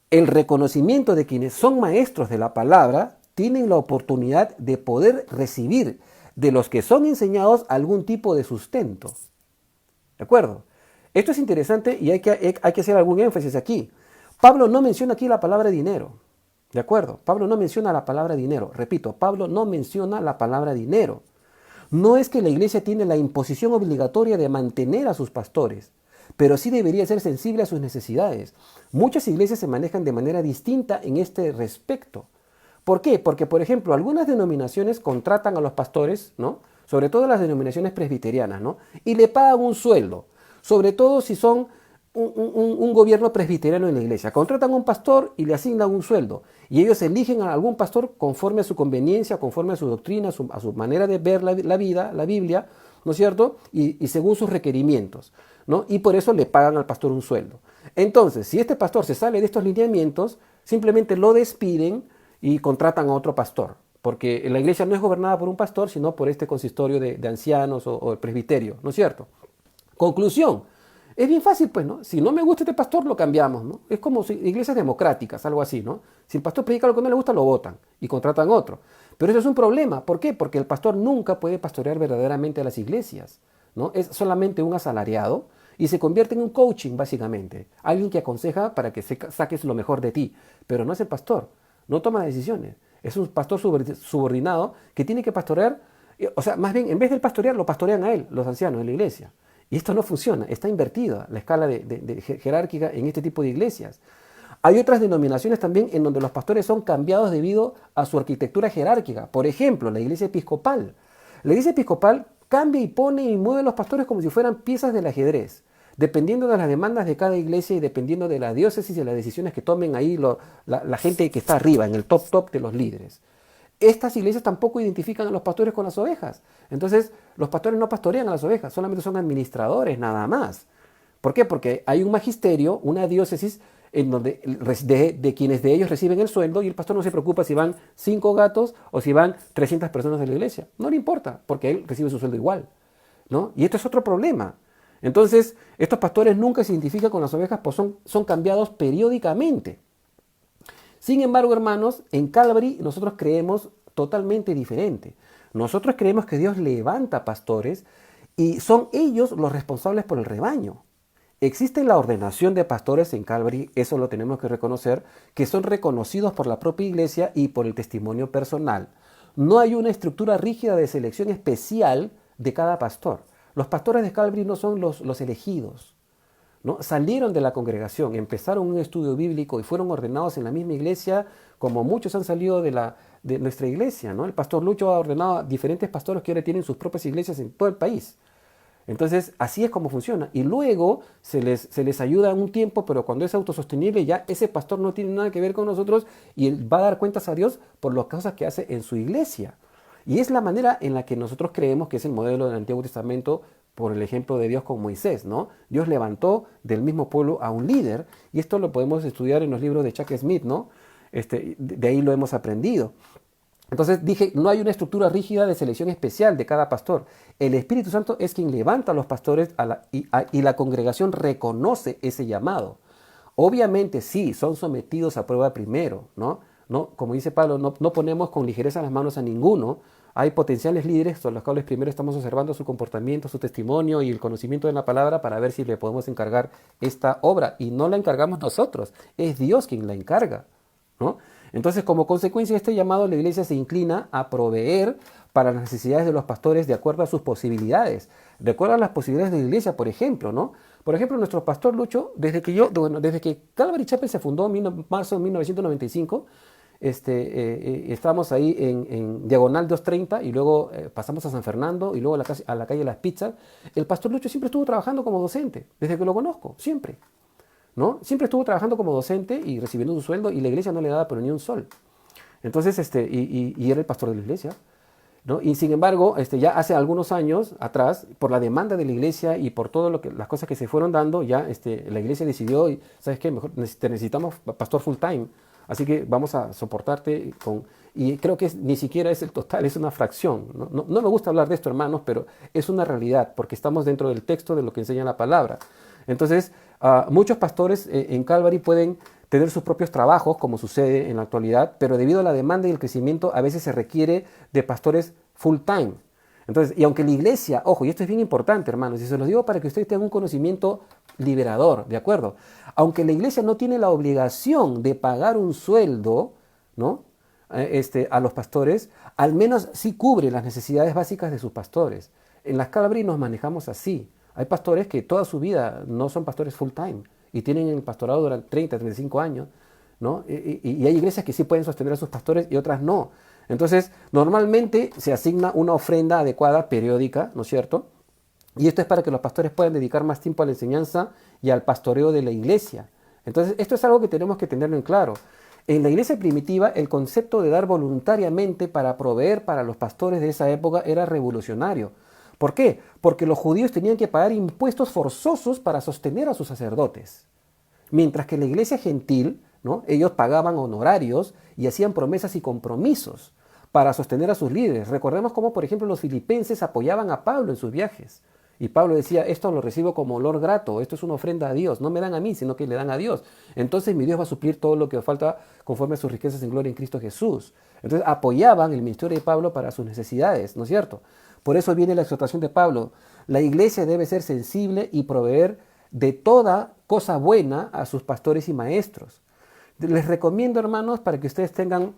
el reconocimiento de quienes son maestros de la palabra tienen la oportunidad de poder recibir de los que son enseñados algún tipo de sustento. ¿De acuerdo? Esto es interesante y hay que hacer algún énfasis aquí. Pablo no menciona aquí la palabra dinero. ¿De acuerdo? Pablo no menciona la palabra dinero. Repito, Pablo no menciona la palabra dinero. No es que la iglesia tiene la imposición obligatoria de mantener a sus pastores, pero sí debería ser sensible a sus necesidades. Muchas iglesias se manejan de manera distinta en este respecto. ¿Por qué? Porque, por ejemplo, algunas denominaciones contratan a los pastores, ¿no? Sobre todo las denominaciones presbiterianas, ¿no? Y le pagan un sueldo, sobre todo si son un gobierno presbiteriano en la iglesia. Contratan a un pastor y le asignan un sueldo. Y ellos eligen a algún pastor conforme a su conveniencia, conforme a su doctrina, a su manera de ver la vida, la Biblia, ¿no es cierto? Y según sus requerimientos, ¿no? Y por eso le pagan al pastor un sueldo. Entonces, si este pastor se sale de estos lineamientos, simplemente lo despiden y contratan a otro pastor. Porque la iglesia no es gobernada por un pastor, sino por este consistorio de ancianos o el presbiterio, ¿no es cierto? Conclusión. Es bien fácil, pues, ¿no? Si no me gusta este pastor, lo cambiamos, ¿no? Es como iglesias democráticas, algo así, ¿no? Si el pastor predica lo que no le gusta, lo votan y contratan otro. Pero eso es un problema. ¿Por qué? Porque el pastor nunca puede pastorear verdaderamente a las iglesias, ¿no? Es solamente un asalariado y se convierte en un coaching, básicamente. Alguien que aconseja para que saques lo mejor de ti. Pero no es el pastor. No toma decisiones. Es un pastor subordinado que tiene que pastorear. O sea, más bien, en vez de pastorear, lo pastorean a él, los ancianos de la iglesia. Y esto no funciona, está invertida la escala jerárquica en este tipo de iglesias. Hay otras denominaciones también en donde los pastores son cambiados debido a su arquitectura jerárquica. Por ejemplo, la iglesia episcopal. La iglesia episcopal cambia y pone y mueve a los pastores como si fueran piezas del ajedrez, dependiendo de las demandas de cada iglesia y dependiendo de la diócesis y de las decisiones que tomen ahí la gente que está arriba, en el top de los líderes. Estas iglesias tampoco identifican a los pastores con las ovejas. Entonces, los pastores no pastorean a las ovejas, solamente son administradores, nada más. ¿Por qué? Porque hay un magisterio, una diócesis, en donde de quienes de ellos reciben el sueldo y el pastor no se preocupa si van 5 gatos o si van 300 personas de la iglesia. No le importa, porque él recibe su sueldo igual, ¿no? Y esto es otro problema. Entonces, estos pastores nunca se identifican con las ovejas, pues son cambiados periódicamente. Sin embargo, hermanos, en Calvary nosotros creemos totalmente diferente. Nosotros creemos que Dios levanta pastores y son ellos los responsables por el rebaño. Existe la ordenación de pastores en Calvary, eso lo tenemos que reconocer, que son reconocidos por la propia iglesia y por el testimonio personal. No hay una estructura rígida de selección especial de cada pastor. Los pastores de Calvary no son los elegidos, ¿no? Salieron de la congregación, empezaron un estudio bíblico y fueron ordenados en la misma iglesia, como muchos han salido de nuestra iglesia, ¿no? El pastor Lucho ha ordenado a diferentes pastores que ahora tienen sus propias iglesias en todo el país. Entonces, así es como funciona. Y luego se les ayuda un tiempo, pero cuando es autosostenible, ya ese pastor no tiene nada que ver con nosotros y él va a dar cuentas a Dios por las cosas que hace en su iglesia. Y es la manera en la que nosotros creemos que es el modelo del Antiguo Testamento por el ejemplo de Dios con Moisés, ¿no? Dios levantó del mismo pueblo a un líder y esto lo podemos estudiar en los libros de Chuck Smith, ¿no? De ahí lo hemos aprendido. Entonces dije, no hay una estructura rígida de selección especial de cada pastor. El Espíritu Santo es quien levanta a los pastores y la congregación reconoce ese llamado. Obviamente sí, son sometidos a prueba primero, ¿no? ¿No? Como dice Pablo, no ponemos con ligereza las manos a ninguno. Hay potenciales líderes con los cuales primero estamos observando su comportamiento, su testimonio y el conocimiento de la palabra para ver si le podemos encargar esta obra. Y no la encargamos nosotros, es Dios quien la encarga, ¿no? Entonces, como consecuencia de este llamado, la iglesia se inclina a proveer para las necesidades de los pastores de acuerdo a sus posibilidades. De acuerdo a las posibilidades de la iglesia, por ejemplo, ¿no? Por ejemplo, nuestro pastor Lucho, desde que Calvary Chapel se fundó en marzo de 1995, estábamos ahí en Diagonal 230 y luego pasamos a San Fernando y luego a la calle Las Pizzas. El pastor Lucho siempre estuvo trabajando como docente, desde que lo conozco, siempre, ¿no? Siempre estuvo trabajando como docente y recibiendo su sueldo y la iglesia no le daba pero ni un sol. Entonces, y era el pastor de la iglesia, ¿no? Y sin embargo, ya hace algunos años atrás, por la demanda de la iglesia y por todo las cosas que se fueron dando, ya la iglesia decidió, y, ¿sabes qué? Mejor necesitamos pastor full time, así que vamos a soportarte y creo que ni siquiera es el total, es una fracción. No me gusta hablar de esto, hermanos, pero es una realidad, porque estamos dentro del texto de lo que enseña la palabra. Entonces, muchos pastores en Calvary pueden tener sus propios trabajos, como sucede en la actualidad, pero debido a la demanda y el crecimiento, a veces se requiere de pastores full time. Entonces, y aunque la iglesia, ojo, y esto es bien importante, hermanos, y se los digo para que ustedes tengan un conocimiento liberador, ¿de acuerdo? Aunque la iglesia no tiene la obligación de pagar un sueldo, ¿no? A los pastores, al menos sí cubre las necesidades básicas de sus pastores. En las Calvary nos manejamos así. Hay pastores que toda su vida no son pastores full time y tienen el pastorado durante 30, 35 años, ¿no? Y hay iglesias que sí pueden sostener a sus pastores y otras no. Entonces, normalmente se asigna una ofrenda adecuada, periódica, ¿no es cierto? Y esto es para que los pastores puedan dedicar más tiempo a la enseñanza y al pastoreo de la iglesia. Entonces, esto es algo que tenemos que tenerlo en claro. En la iglesia primitiva, el concepto de dar voluntariamente para proveer para los pastores de esa época era revolucionario. ¿Por qué? Porque los judíos tenían que pagar impuestos forzosos para sostener a sus sacerdotes. Mientras que en la iglesia gentil, ¿no? Ellos pagaban honorarios y hacían promesas y compromisos para sostener a sus líderes. Recordemos cómo, por ejemplo, los filipenses apoyaban a Pablo en sus viajes. Y Pablo decía, esto lo recibo como olor grato, esto es una ofrenda a Dios, no me dan a mí, sino que le dan a Dios. Entonces mi Dios va a suplir todo lo que falta conforme a sus riquezas en gloria en Cristo Jesús. Entonces apoyaban el ministerio de Pablo para sus necesidades, ¿no es cierto? Por eso viene la exhortación de Pablo. La iglesia debe ser sensible y proveer de toda cosa buena a sus pastores y maestros. Les recomiendo, hermanos, para que ustedes tengan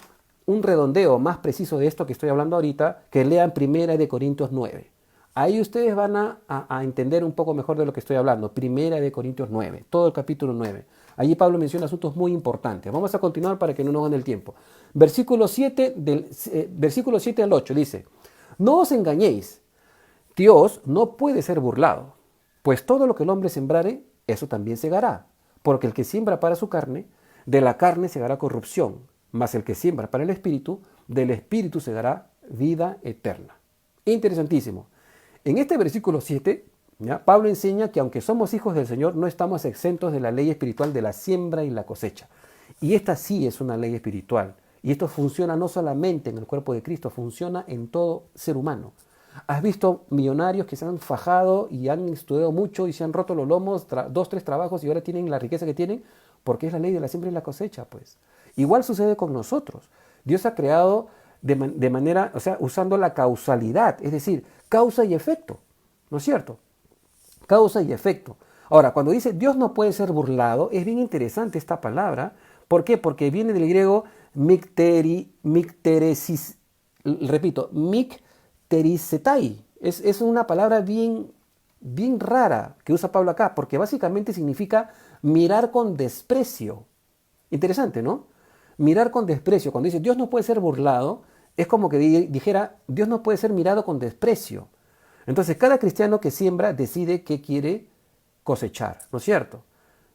un redondeo más preciso de esto que estoy hablando ahorita, que lean 1 Corintios 9. Ahí ustedes van a entender un poco mejor de lo que estoy hablando. 1 Corintios 9, todo el capítulo 9. Allí Pablo menciona asuntos muy importantes. Vamos a continuar para que no nos gane el tiempo. Versículo 7 al 8 dice, no os engañéis, Dios no puede ser burlado, pues todo lo que el hombre sembrare, eso también segará. Porque el que siembra para su carne, de la carne segará corrupción, mas el que siembra para el Espíritu, del Espíritu segará vida eterna. Interesantísimo. En este versículo 7, ¿ya? Pablo enseña que aunque somos hijos del Señor, no estamos exentos de la ley espiritual de la siembra y la cosecha. Y esta sí es una ley espiritual. Y esto funciona no solamente en el cuerpo de Cristo, funciona en todo ser humano. ¿Has visto millonarios que se han fajado y han estudiado mucho y se han roto los lomos, 2, 3 trabajos y ahora tienen la riqueza que tienen? Porque es la ley de la siembra y la cosecha, pues. Igual sucede con nosotros. Dios ha creado de manera, o sea, usando la causalidad, es decir, causa y efecto, ¿no es cierto? Causa y efecto. Ahora, cuando dice Dios no puede ser burlado, es bien interesante esta palabra. ¿Por qué? Porque viene del griego micteresis, repito, micterisetai. Es una palabra bien rara que usa Pablo acá, porque básicamente significa mirar con desprecio. Interesante, ¿no? Mirar con desprecio. Cuando dice Dios no puede ser burlado, es como que dijera Dios no puede ser mirado con desprecio. Entonces, cada cristiano que siembra decide qué quiere cosechar, ¿no es cierto?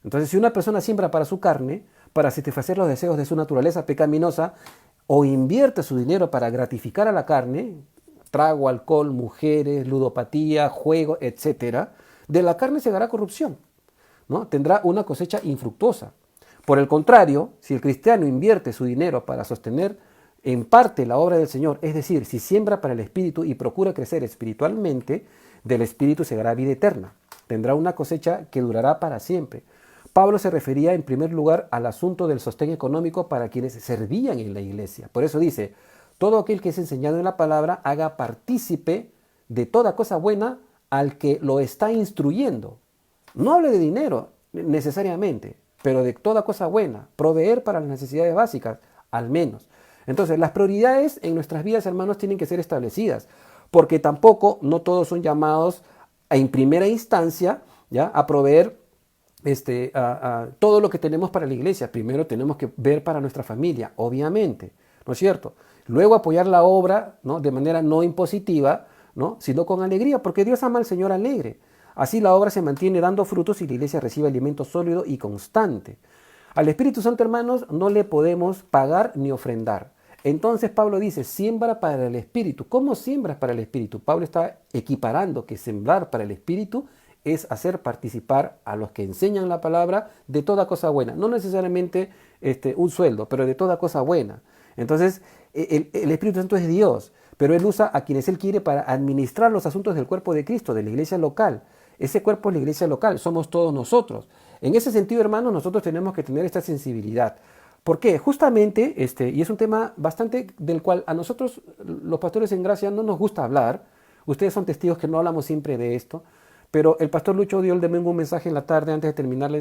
Entonces, si una persona siembra para su carne, para satisfacer los deseos de su naturaleza pecaminosa, o invierte su dinero para gratificar a la carne, trago, alcohol, mujeres, ludopatía, juego, etcétera, de la carne se hará corrupción, ¿no? Tendrá una cosecha infructuosa. Por el contrario, si el cristiano invierte su dinero para sostener en parte la obra del Señor, es decir, si siembra para el Espíritu y procura crecer espiritualmente, del Espíritu se dará vida eterna. Tendrá una cosecha que durará para siempre. Pablo se refería en primer lugar al asunto del sostén económico para quienes servían en la iglesia. Por eso dice, todo aquel que es enseñado en la palabra haga partícipe de toda cosa buena al que lo está instruyendo. No hable de dinero necesariamente, pero de toda cosa buena, proveer para las necesidades básicas, al menos. Entonces, las prioridades en nuestras vidas, hermanos, tienen que ser establecidas, porque tampoco no todos son llamados en primera instancia, ¿ya?, a proveer todo lo que tenemos para la iglesia. Primero tenemos que ver para nuestra familia, obviamente, ¿no es cierto? Luego apoyar la obra, ¿no?, de manera no impositiva, ¿no?, sino con alegría, porque Dios ama al Señor alegre. Así la obra se mantiene dando frutos y la iglesia recibe alimento sólido y constante. Al Espíritu Santo, hermanos, no le podemos pagar ni ofrendar. Entonces Pablo dice, siembra para el Espíritu. ¿Cómo siembras para el Espíritu? Pablo está equiparando que sembrar para el Espíritu es hacer participar a los que enseñan la palabra de toda cosa buena. No necesariamente un sueldo, pero de toda cosa buena. Entonces, el Espíritu Santo es Dios, pero Él usa a quienes Él quiere para administrar los asuntos del cuerpo de Cristo, de la iglesia local. Ese cuerpo es la iglesia local, somos todos nosotros. En ese sentido, hermanos, nosotros tenemos que tener esta sensibilidad. ¿Por qué? Justamente, y es un tema bastante del cual a nosotros, los pastores en gracia, no nos gusta hablar. Ustedes son testigos que no hablamos siempre de esto. Pero el pastor Lucho dio el domingo un mensaje en la tarde antes de terminar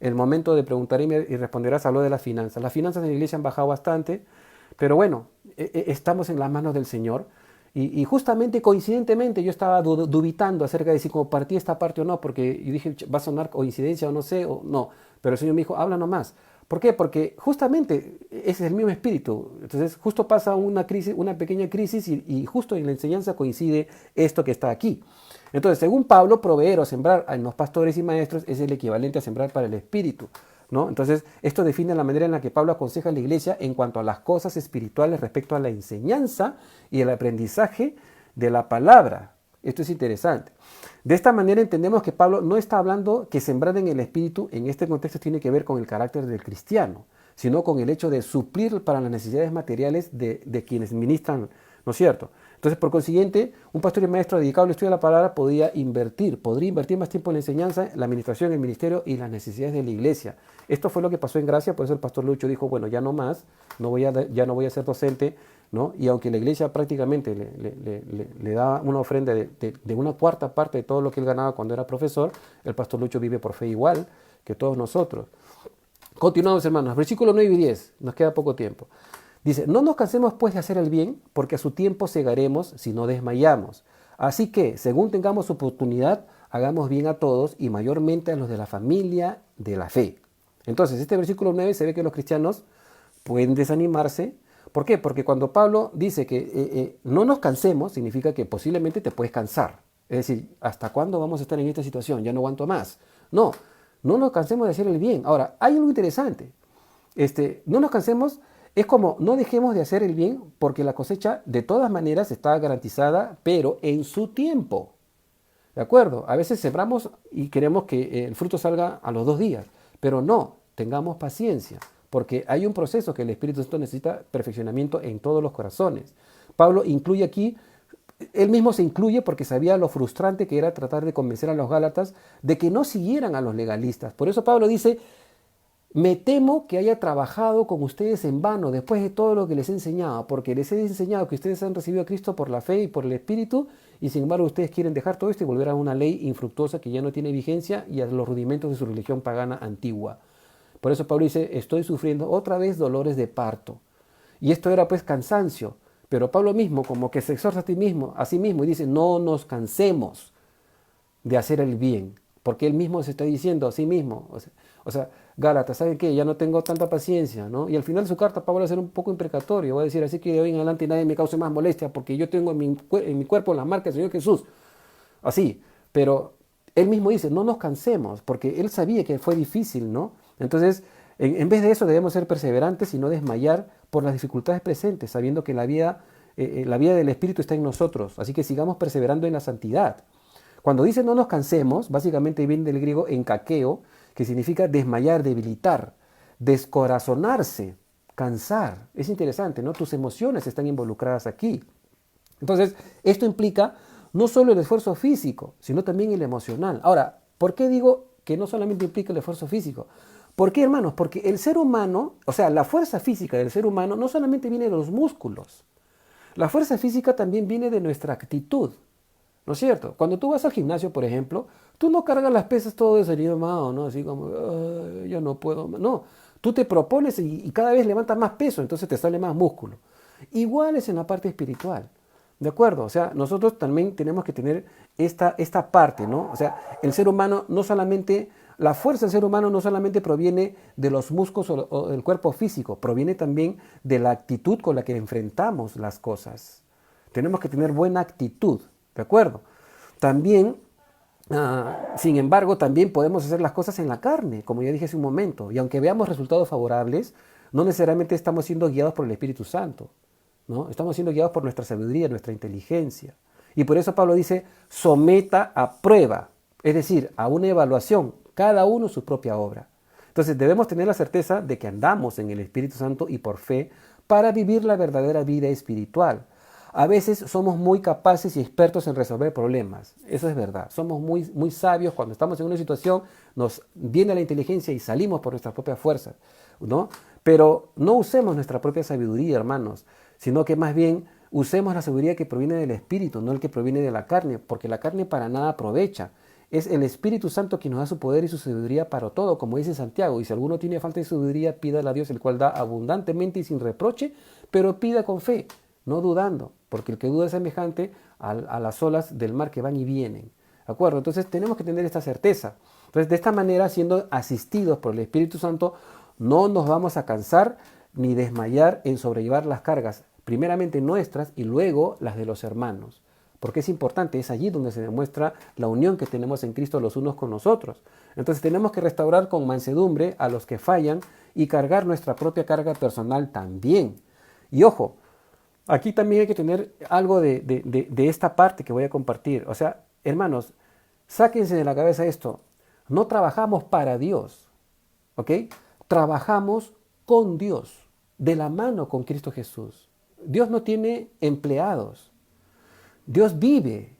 el momento de preguntar y responderás. Habló de las finanzas. Las finanzas en la iglesia han bajado bastante, pero bueno, estamos en las manos del Señor. Y justamente, coincidentemente, yo estaba dubitando acerca de si compartí esta parte o no, porque yo dije, va a sonar coincidencia o no sé, o no. Pero el Señor me dijo, habla nomás. ¿Por qué? Porque justamente ese es el mismo espíritu. Entonces, justo pasa una crisis, una pequeña crisis, y justo en la enseñanza coincide esto que está aquí. Entonces, según Pablo, proveer o sembrar en los pastores y maestros es el equivalente a sembrar para el espíritu, ¿no? Entonces, esto define la manera en la que Pablo aconseja a la iglesia en cuanto a las cosas espirituales respecto a la enseñanza y el aprendizaje de la palabra. Esto es interesante. De esta manera entendemos que Pablo no está hablando que sembrar en el espíritu en este contexto tiene que ver con el carácter del cristiano, sino con el hecho de suplir para las necesidades materiales de quienes ministran, ¿no es cierto? Entonces, por consiguiente, un pastor y maestro dedicado al estudio de la palabra podría invertir más tiempo en la enseñanza, la administración, el ministerio y las necesidades de la iglesia. Esto fue lo que pasó en Gracia, por eso el pastor Lucho dijo, bueno, ya no más, ya no voy a ser docente, ¿no? Y aunque la iglesia prácticamente le da una ofrenda de una cuarta parte de todo lo que él ganaba cuando era profesor, el pastor Lucho vive por fe igual que todos nosotros. Continuamos, hermanos, versículos 9 y 10, nos queda poco tiempo. Dice, no nos cansemos pues de hacer el bien, porque a su tiempo segaremos si no desmayamos. Así que, según tengamos oportunidad, hagamos bien a todos y mayormente a los de la familia de la fe. Entonces, este versículo 9 se ve que los cristianos pueden desanimarse. ¿Por qué? Porque cuando Pablo dice que no nos cansemos, significa que posiblemente te puedes cansar. Es decir, ¿hasta cuándo vamos a estar en esta situación? Ya no aguanto más. No nos cansemos de hacer el bien. Ahora, hay algo interesante. No nos cansemos, es como no dejemos de hacer el bien porque la cosecha de todas maneras está garantizada, pero en su tiempo. ¿De acuerdo? A veces sembramos y queremos que el fruto salga a los 2 días, pero no, tengamos paciencia. Porque hay un proceso que el Espíritu Santo necesita perfeccionamiento en todos los corazones. Pablo incluye aquí, él mismo se incluye porque sabía lo frustrante que era tratar de convencer a los Gálatas de que no siguieran a los legalistas. Por eso Pablo dice, Me temo que haya trabajado con ustedes en vano después de todo lo que les he enseñado, porque les he enseñado que ustedes han recibido a Cristo por la fe y por el Espíritu, y sin embargo ustedes quieren dejar todo esto y volver a una ley infructuosa que ya no tiene vigencia y a los rudimentos de su religión pagana antigua. Por eso Pablo dice, estoy sufriendo otra vez dolores de parto. Y esto era pues cansancio, pero Pablo mismo como que se exhorta a sí mismo y dice, no nos cansemos de hacer el bien, porque él mismo se está diciendo a sí mismo, Gálatas, ¿saben qué? Ya no tengo tanta paciencia, ¿no? Y al final de su carta Pablo va a ser un poco imprecatorio, va a decir, así que de hoy en adelante nadie me cause más molestia, porque yo tengo en mi cuerpo las marcas del Señor Jesús, así, pero él mismo dice, no nos cansemos, porque él sabía que fue difícil, ¿no? Entonces, en vez de eso debemos ser perseverantes y no desmayar por las dificultades presentes, sabiendo que la vida del Espíritu está en nosotros, así que sigamos perseverando en la santidad. Cuando dice no nos cansemos, básicamente viene del griego encaqueo, que significa desmayar, debilitar, descorazonarse, cansar. Es interesante, ¿no? Tus emociones están involucradas aquí. Entonces, esto implica no solo el esfuerzo físico, sino también el emocional. Ahora, ¿por qué digo que no solamente implica el esfuerzo físico? ¿Por qué, hermanos? Porque el ser humano, o sea, la fuerza física del ser humano no solamente viene de los músculos. La fuerza física también viene de nuestra actitud. ¿No es cierto? Cuando tú vas al gimnasio, por ejemplo, tú no cargas las pesas todo desanimado, ¿no? Así como, yo no puedo más. No, tú te propones y cada vez levantas más peso, entonces te sale más músculo. Igual es en la parte espiritual, ¿de acuerdo? O sea, nosotros también tenemos que tener esta parte, ¿no? O sea, el ser humano no solamente, la fuerza del ser humano no solamente proviene de los músculos o del cuerpo físico, proviene también de la actitud con la que enfrentamos las cosas. Tenemos que tener buena actitud. ¿De acuerdo? También, sin embargo, también podemos hacer las cosas en la carne, como ya dije hace un momento. Y aunque veamos resultados favorables, no necesariamente estamos siendo guiados por el Espíritu Santo, ¿no? Estamos siendo guiados por nuestra sabiduría, nuestra inteligencia. Y por eso Pablo dice, someta a prueba, es decir, a una evaluación, cada uno su propia obra. Entonces debemos tener la certeza de que andamos en el Espíritu Santo y por fe para vivir la verdadera vida espiritual. A veces somos muy capaces y expertos en resolver problemas, eso es verdad. Somos muy sabios cuando estamos en una situación, nos viene la inteligencia y salimos por nuestras propias fuerzas, ¿no? Pero no usemos nuestra propia sabiduría, hermanos, sino que más bien usemos la sabiduría que proviene del Espíritu, no el que proviene de la carne, porque la carne para nada aprovecha. Es el Espíritu Santo quien nos da su poder y su sabiduría para todo, como dice Santiago. Y si alguno tiene falta de sabiduría, pídala a Dios, el cual da abundantemente y sin reproche, pero pida con fe, no dudando, porque el que duda es semejante a las olas del mar que van y vienen. ¿De acuerdo? Entonces tenemos que tener esta certeza. Entonces, de esta manera, siendo asistidos por el Espíritu Santo, no nos vamos a cansar ni desmayar en sobrellevar las cargas, primeramente nuestras y luego las de los hermanos. Porque es importante, es allí donde se demuestra la unión que tenemos en Cristo los unos con los otros. Entonces tenemos que restaurar con mansedumbre a los que fallan y cargar nuestra propia carga personal también. Y ojo, aquí también hay que tener algo de esta parte que voy a compartir. O sea, hermanos, sáquense de la cabeza esto. No trabajamos para Dios, ¿ok? Trabajamos con Dios, de la mano con Cristo Jesús. Dios no tiene empleados. Dios vive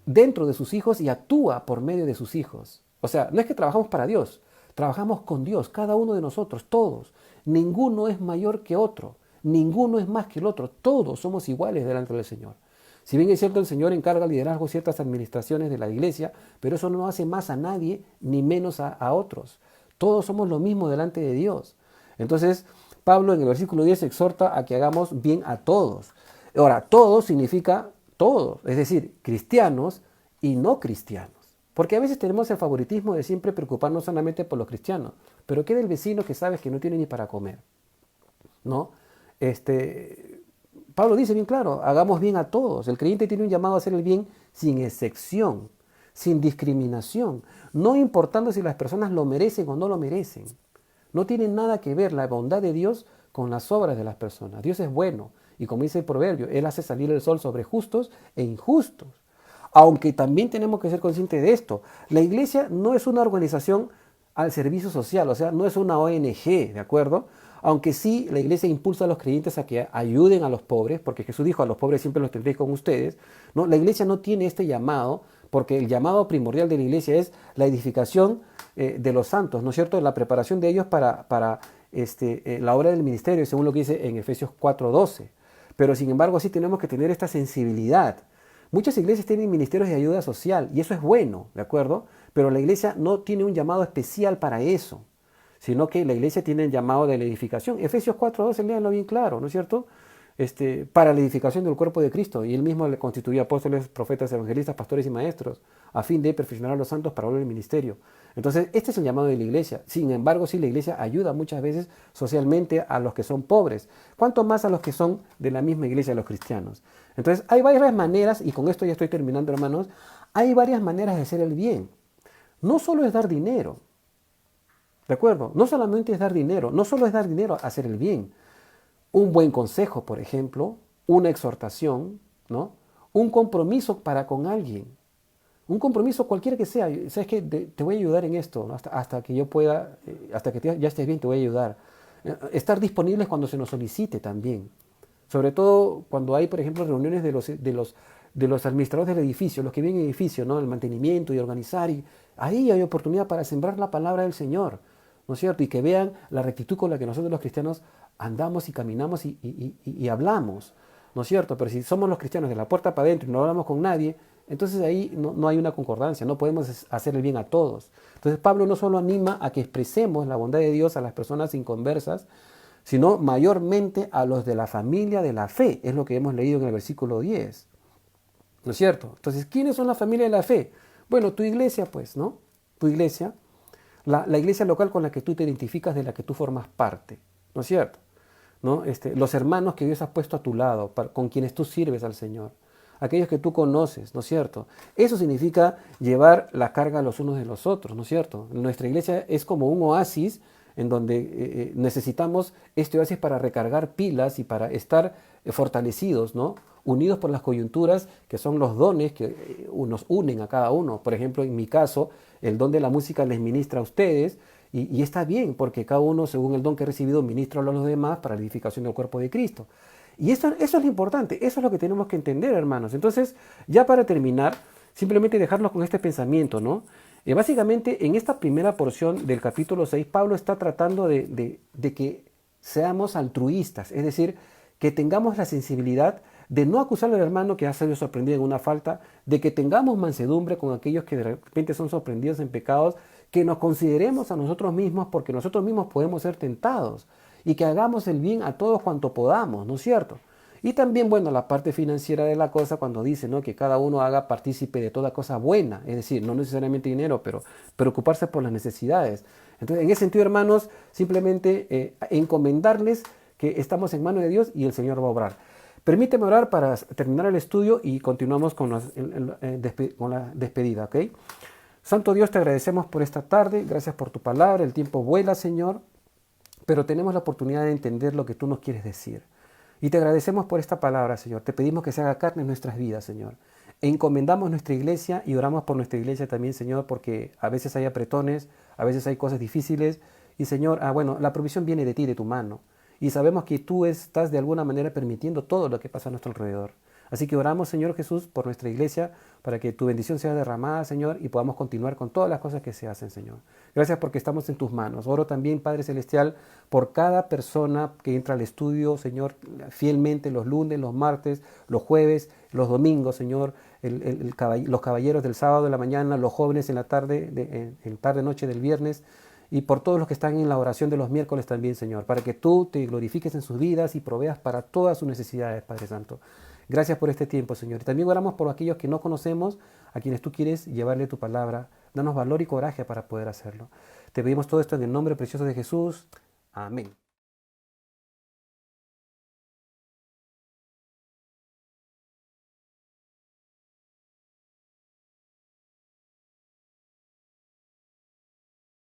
dentro de sus hijos y actúa por medio de sus hijos. O sea, no es que trabajamos para Dios, trabajamos con Dios, cada uno de nosotros, todos. Ninguno es mayor que otro. Ninguno es más que el otro, todos somos iguales delante del Señor. Si bien es cierto, el Señor encarga liderazgo ciertas administraciones de la iglesia, pero eso no hace más a nadie ni menos a otros. Todos somos lo mismo delante de Dios. Entonces, Pablo en el versículo 10 exhorta a que hagamos bien a todos. Ahora, todos significa todos, es decir, cristianos y no cristianos. Porque a veces tenemos el favoritismo de siempre preocuparnos solamente por los cristianos. Pero ¿qué del vecino que sabes que no tiene ni para comer? ¿No? Pablo dice bien claro, hagamos bien a todos. El creyente tiene un llamado a hacer el bien sin excepción, sin discriminación, no importando si las personas lo merecen o no lo merecen. No tiene nada que ver la bondad de Dios con las obras de las personas. Dios es bueno y como dice el proverbio, Él hace salir el sol sobre justos e injustos. Aunque también tenemos que ser conscientes de esto. La iglesia no es una organización al servicio social, o sea, no es una ONG, ¿de acuerdo? Aunque sí, la iglesia impulsa a los creyentes a que ayuden a los pobres, porque Jesús dijo, a los pobres siempre los tendréis con ustedes, ¿no? La iglesia no tiene este llamado porque el llamado primordial de la iglesia es la edificación de los santos, ¿no es cierto? La preparación de ellos para la obra del ministerio, según lo que dice en Efesios 4:12. Pero sin embargo, sí tenemos que tener esta sensibilidad. Muchas iglesias tienen ministerios de ayuda social y eso es bueno, ¿de acuerdo? Pero la iglesia no tiene un llamado especial para eso, sino que la iglesia tiene el llamado de la edificación. Efesios 4:12, léanlo bien claro, ¿no es cierto? Para la edificación del cuerpo de Cristo. Y él mismo le constituyó apóstoles, profetas, evangelistas, pastores y maestros, a fin de perfeccionar a los santos para obrar el ministerio. Entonces, este es el llamado de la iglesia. Sin embargo, sí, la iglesia ayuda muchas veces socialmente a los que son pobres. ¿Cuánto más a los que son de la misma iglesia, los cristianos? Entonces, hay varias maneras, y con esto ya estoy terminando, hermanos, hay varias maneras de hacer el bien. No solo es dar dinero, ¿de acuerdo? No solamente es dar dinero, no solo es dar dinero a hacer el bien. Un buen consejo, por ejemplo, una exhortación, ¿no? Un compromiso para con alguien. Un compromiso cualquiera que sea. ¿Sabes qué? Te voy a ayudar en esto, ¿no? Hasta que yo pueda, hasta que ya estés bien, te voy a ayudar. Estar disponibles cuando se nos solicite también. Sobre todo cuando hay, por ejemplo, reuniones de los administradores del edificio, los que viven en el edificio, ¿no? El mantenimiento y organizar. Y ahí hay oportunidad para sembrar la palabra del Señor, ¿no es cierto? Y que vean la rectitud con la que nosotros los cristianos andamos y caminamos y hablamos, ¿no es cierto? Pero si somos los cristianos de la puerta para adentro y no hablamos con nadie, entonces ahí no hay una concordancia, no podemos hacer el bien a todos. Entonces Pablo no solo anima a que expresemos la bondad de Dios a las personas inconversas, sino mayormente a los de la familia de la fe, es lo que hemos leído en el versículo 10, ¿no es cierto? Entonces, ¿quiénes son la familia de la fe? Bueno, tu iglesia, pues, ¿no? Tu iglesia, la iglesia local con la que tú te identificas, de la que tú formas parte, ¿no es cierto? ¿No? Los hermanos que Dios ha puesto a tu lado, con quienes tú sirves al Señor, aquellos que tú conoces, ¿no es cierto? Eso significa llevar la carga los unos de los otros, ¿no es cierto? Nuestra iglesia es como un oasis en donde necesitamos este oasis para recargar pilas y para estar fortalecidos, ¿no? Unidos por las coyunturas que son los dones que nos unen a cada uno. Por ejemplo, en mi caso, el don de la música les ministra a ustedes y está bien porque cada uno, según el don que ha recibido, ministra a los demás para la edificación del cuerpo de Cristo. Y eso es lo importante, eso es lo que tenemos que entender, hermanos. Entonces, ya para terminar, simplemente dejarlos con este pensamiento, ¿no? Básicamente, en esta primera porción del capítulo 6, Pablo está tratando de que seamos altruistas, es decir, que tengamos la sensibilidad de no acusar al hermano que ha sido sorprendido en una falta, de que tengamos mansedumbre con aquellos que de repente son sorprendidos en pecados, que nos consideremos a nosotros mismos porque nosotros mismos podemos ser tentados y que hagamos el bien a todos cuanto podamos, ¿no es cierto? Y también, bueno, la parte financiera de la cosa cuando dice, ¿no?, que cada uno haga partícipe de toda cosa buena, es decir, no necesariamente dinero, pero preocuparse por las necesidades. Entonces, en ese sentido, hermanos, simplemente encomendarles que estamos en manos de Dios y el Señor va a obrar. Permíteme orar para terminar el estudio y continuamos con la despedida, ¿ok? Santo Dios, te agradecemos por esta tarde, gracias por tu palabra, el tiempo vuela, Señor, pero tenemos la oportunidad de entender lo que tú nos quieres decir. Y te agradecemos por esta palabra, Señor. Te pedimos que se haga carne en nuestras vidas, Señor. Encomendamos nuestra iglesia y oramos por nuestra iglesia también, Señor, porque a veces hay apretones, a veces hay cosas difíciles. Y, Señor, bueno, la provisión viene de ti, de tu mano. Y sabemos que tú estás de alguna manera permitiendo todo lo que pasa a nuestro alrededor. Así que oramos, Señor Jesús, por nuestra iglesia, para que tu bendición sea derramada, Señor, y podamos continuar con todas las cosas que se hacen, Señor. Gracias porque estamos en tus manos. Oro también, Padre Celestial, por cada persona que entra al estudio, Señor, fielmente los lunes, los martes, los jueves, los domingos, Señor, los caballeros del sábado de la mañana, los jóvenes en la tarde, en tarde-noche del viernes, y por todos los que están en la oración de los miércoles también, Señor, para que tú te glorifiques en sus vidas y proveas para todas sus necesidades, Padre Santo. Gracias por este tiempo, Señor. Y también oramos por aquellos que no conocemos, a quienes tú quieres llevarle tu palabra. Danos valor y coraje para poder hacerlo. Te pedimos todo esto en el nombre precioso de Jesús. Amén.